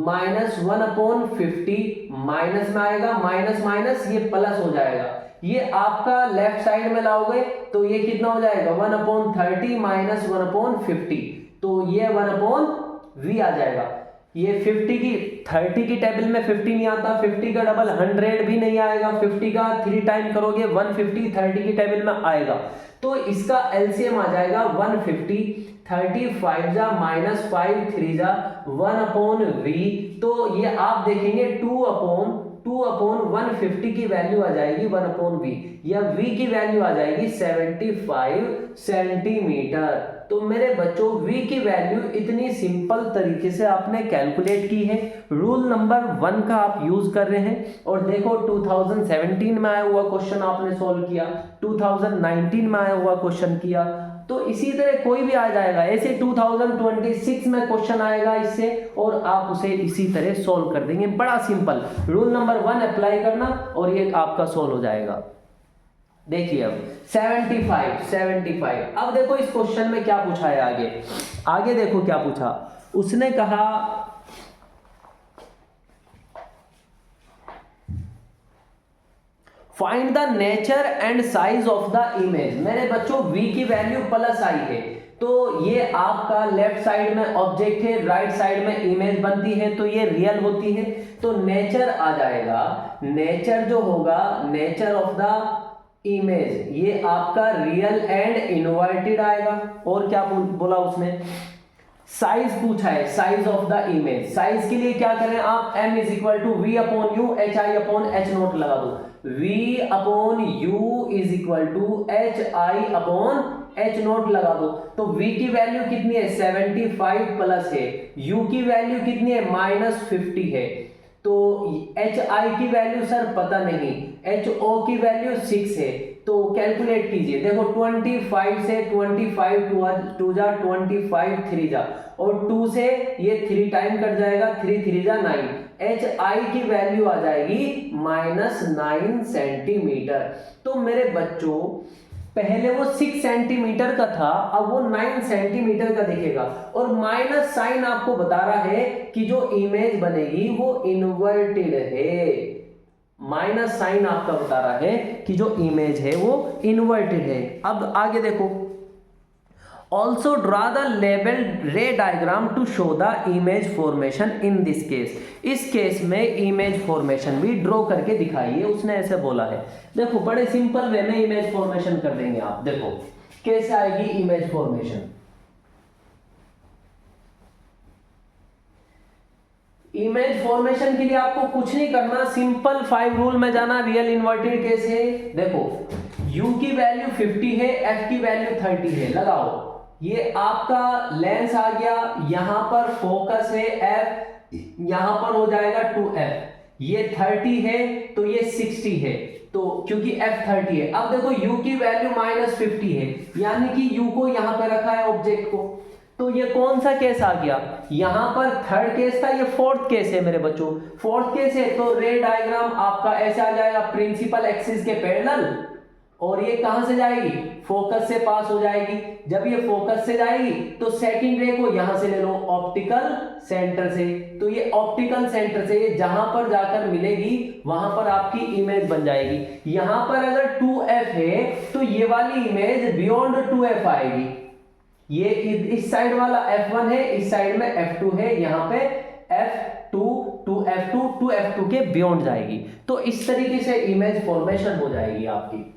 माइनस 1/50, माइनस में आएगा, माइनस माइनस ये प्लस हो जाएगा। ये आपका लेफ्ट साइड में लाओगे तो ये कितना हो जाएगा, 1/30 माइनस 1/50, तो ये 1/v आ जाएगा। ये 30 की टेबल में 50 नहीं आता, 50 का डबल 100 भी नहीं आएगा, 50 का 3 टाइम करोगे 150 30 की टेबल में आएगा। तो इसका एलसीएम आ जाएगा 150, 35 जा माइनस 5 3 जा 1/v। तो ये आप देखेंगे 2/150 की वैल्यू आ जाएगी 1/v, या v की वैल्यू आ जाएगी 75 सेंटीमीटर। तो मेरे बच्चों v की वैल्यू इतनी सिंपल तरीके से आपने कैलकुलेट की है। रूल नंबर 1 का आप यूज कर रहे हैं। और देखो 2017 में आया हुआ क्वेश्चन आपने सॉल्व किया, 2019 में आया हुआ क्वेश्चन किया, तो इसी तरह कोई भी आ जाएगा। ऐसे 2026 में क्वेश्चन आएगा इससे, और आप उसे इसी तरह सॉल्व कर देंगे। बड़ा सिंपल, रूल नंबर 1 अप्लाई करना और ये आपका सॉल्व हो जाएगा। देखिए अब 75। अब देखो इस क्वेश्चन में क्या पूछा है आगे देखो क्या पूछा। उसने कहा find the nature and size of the image. मेरे बच्चों v की वैल्यू प्लस आई है, तो ये आपका लेफ्ट साइड में ऑब्जेक्ट है, राइट साइड में इमेज बनती है, तो ये रियल होती है। तो नेचर आ जाएगा, नेचर जो होगा, नेचर ऑफ द इमेज, ये आपका रियल एंड इन्वर्टेड आएगा। और क्या बोला उसने, साइज पूछा है, size of the image. Size के लिए क्या करें आप, m is equal to v upon u h i upon h naught लगा दो। v upon u is equal to h i upon h naught लगा दो। तो v की वैल्यू कितनी है, 75 प्लस है, u की वैल्यू कितनी है, -50 है। तो एच आई की वैल्यू सर पता नहीं, एच ओ की वैल्यू 6 है। तो कैलकुलेट कीजिए, देखो 25 से 25 2 जा 25 3 जा, और 2 से ये 3 टाइम कट जाएगा, 3 3 जा 9। एच आई की वैल्यू आ जाएगी -9 सेंटीमीटर। तो मेरे बच्चों पहले वो 6 सेंटीमीटर का था, अब वो 9 सेंटीमीटर का दिखेगा। और माइनस साइन आपको बता रहा है कि जो इमेज बनेगी वो इन्वर्टेड है। माइनस साइन आपका बता रहा है कि जो इमेज है वो इन्वर्टेड है। अब आगे देखो, also draw the label ray diagram to show the image formation in this case. इस केस में इमेज फॉर्मेशन भी ड्रॉ करके दिखाइए, उसने ऐसे बोला है। देखो बड़े सिंपल वे में इमेज फॉर्मेशन कर देंगे आप। देखो कैसे आएगी इमेज फॉर्मेशन। इमेज फॉर्मेशन के लिए आपको कुछ नहीं करना, सिंपल 5 रूल में जाना। रियल इन्वर्टेड केस है, देखो u की वैल्यू 50 है, f की वैल्यू 30 है, लगाओ। ये आपका लेंस आ गया, यहां पर फोकस है f, यहां पर हो जाएगा 2f। ये 30 है तो ये 60 है, तो क्योंकि f 30 है। अब देखो u की वैल्यू -50 है, यानी कि u को यहां पे रखा है ऑब्जेक्ट को, तो ये कौन सा केस आ गया, यहां पर थर्ड केस था, ये फोर्थ केस है मेरे बच्चों, फोर्थ केस है। तो रे डायग्राम आपका ऐसे आ जाएगा, प्रिंसिपल एक्सिस के पैरेलल, और ये कहां से जाएगी, फोकस से पास हो जाएगी। जब ये फोकस से जाएगी तो सेकंड रे को यहां से ले लो, ऑप्टिकल सेंटर से। तो ये ऑप्टिकल सेंटर से ये जहां पर जाकर मिलेगी वहां पर आपकी इमेज बन जाएगी। यहां पर अगर 2f है तो ये वाली इमेज बियॉन्ड 2f आएगी। ये इस साइड वाला f1 है, इस साइड में f2 है, यहां पे f2 2f2 2f2 के बियॉन्ड जाएगी। तो इस तरीके से इमेज फॉर्मेशन हो जाएगी आपकी।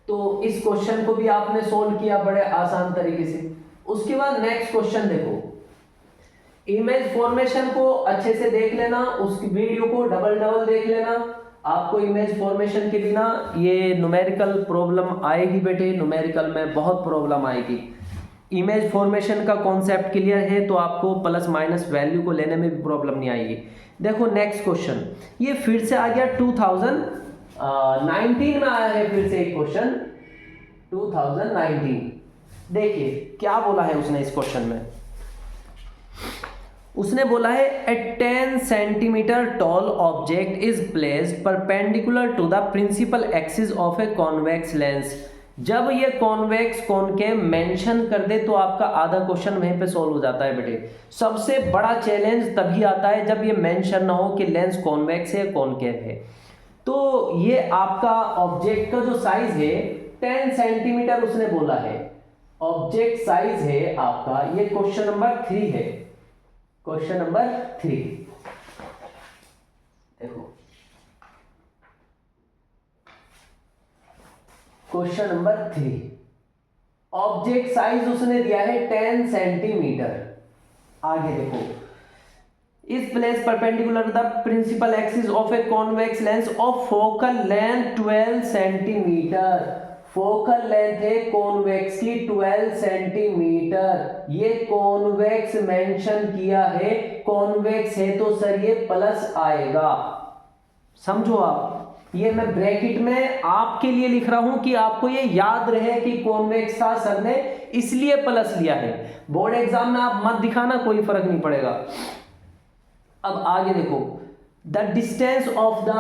तो इस क्वेश्चन को भी आपने सोल्व किया बड़े आसान तरीके से। उसके बाद नेक्स्ट क्वेश्चन देखो, इमेज फॉर्मेशन को अच्छे से देख लेना, उस वीडियो को डबल देख लेना। आपको इमेज फॉर्मेशन के बिना ये न्यूमेरिकल प्रॉब्लम आएगी बेटे, न्यूमेरिकल में बहुत प्रॉब्लम आएगी। इमेज फॉर्मेशन का कॉन्सेप्ट क्लियर है तो आपको प्लस माइनस वैल्यू को लेने में भी प्रॉब्लम नहीं आएगी। देखो नेक्स्ट क्वेश्चन, ये फिर से आ गया 2019 में आया है, फिर से एक क्वेश्चन 2019। देखिए क्या बोला है उसने इस क्वेश्चन में, उसने बोला है a 10 centimetre tall object is placed perpendicular to the principal axis of a convex lens. जब ये कॉन्वेक्स कॉनकेव मेंशन कर दे तो आपका आधा क्वेश्चन वहीं पे सॉल्व हो जाता है बेटे। सबसे बड़ा चैलेंज तभी आता है जब ये मेंशन ना हो कि लेंस कॉन्वेक्स है कॉनकेव है। तो ये आपका ऑब्जेक्ट का जो साइज है 10 सेंटीमीटर उसने बोला है, ऑब्जेक्ट साइज है आपका, ये क्वेश्चन नंबर 3 है, क्वेश्चन नंबर 3 देखो, क्वेश्चन नंबर 3 ऑब्जेक्ट साइज उसने दिया है 10 सेंटीमीटर। आगे देखो, is place perpendicular the principal axis of a convex lens of focal length 12 centimetre. Focal length है कॉन्वेक्स की 12 सेंटीमीटर। ये कॉन्वेक्स मेंशन किया है, कॉन्वेक्स है तो सर ये प्लस आएगा, समझो आप। ये मैं ब्रैकेट में आपके लिए लिख रहा हूं कि आपको ये याद रहे कि कॉन्वेक्स था सर ने इसलिए प्लस लिया है। बोर्ड एग्जाम में आप मत दिखाना, कोई फर्क नहीं पड़ेगा। अब आगे देखो, the distance of the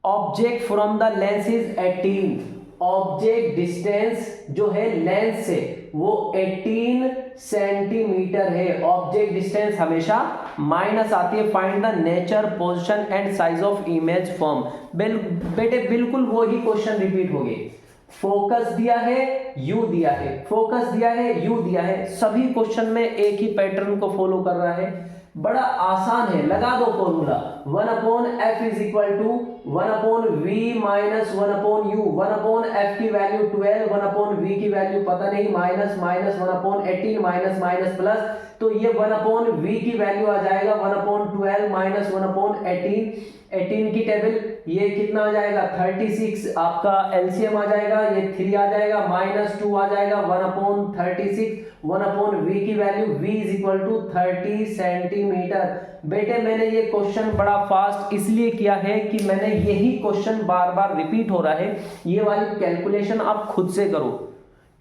object from the lens is 18। Object distance जो है लेंस से वो 18 सेंटीमीटर है। ऑब्जेक्ट डिस्टेंस हमेशा माइनस आती है। Find the nature position and size of image form. बेटे बिल्कुल वही क्वेश्चन रिपीट हो गए। फोकस दिया है, यू दिया है, फोकस दिया है, यू दिया है, सभी क्वेश्चन में एक ही पैटर्न को फॉलो कर रहा है। बड़ा आसान है, लगा दो formula 1/f is equal to 1/v minus 1/u। 1/f की वैल्यू 12, 1/v की वैल्यू पता नहीं, minus minus 1/18 minus minus plus, तो ये 1/v की वैल्यू आ जाएगा 1/12 माइनस 1/18। 18 की टेबल ये कितना आ जाएगा 36, आपका एलसीएम आ जाएगा, ये 3 आ जाएगा, माइनस 2 आ जाएगा 1/36। 1/v की value v is equal to 30 centimetre. बेटे मैंने ये क्वेश्चन बड़ा फास्ट इसलिए किया है कि मैंने यही क्वेश्चन बार बार रिपीट हो रहा है, ये वाली कैलकुलेशन आप खुद से करो,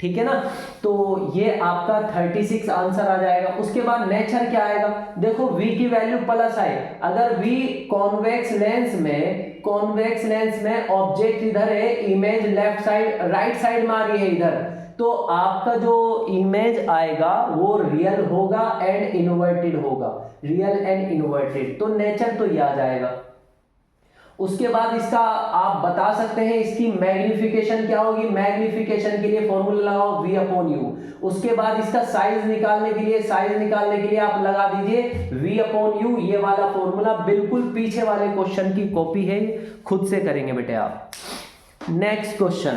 ठीक है ना। तो ये आपका 36 आंसर आ जाएगा। उसके बाद नेचर क्या आएगा, देखो v की वैल्यू प्लस आए, अगर v कॉन्वेक्स लेंस में ऑब्जेक्ट इधर है, image left side right side में आ रही है इधर, तो आपका जो इमेज आएगा वो रियल होगा एंड इन्वर्टेड होगा, रियल एंड इन्वर्टेड। तो नेचर तो ये आ जाएगा। उसके बाद इसका आप बता सकते हैं इसकी मैग्निफिकेशन क्या होगी। मैग्निफिकेशन के लिए फॉर्मूला लगाओ v/u। उसके बाद इसका साइज निकालने के लिए आप लगा दीजिए v/u। ये वाला फॉर्मूला बिल्कुल पीछे वाले क्वेश्चन की कॉपी है, खुद से करेंगे बेटे आप। Next question,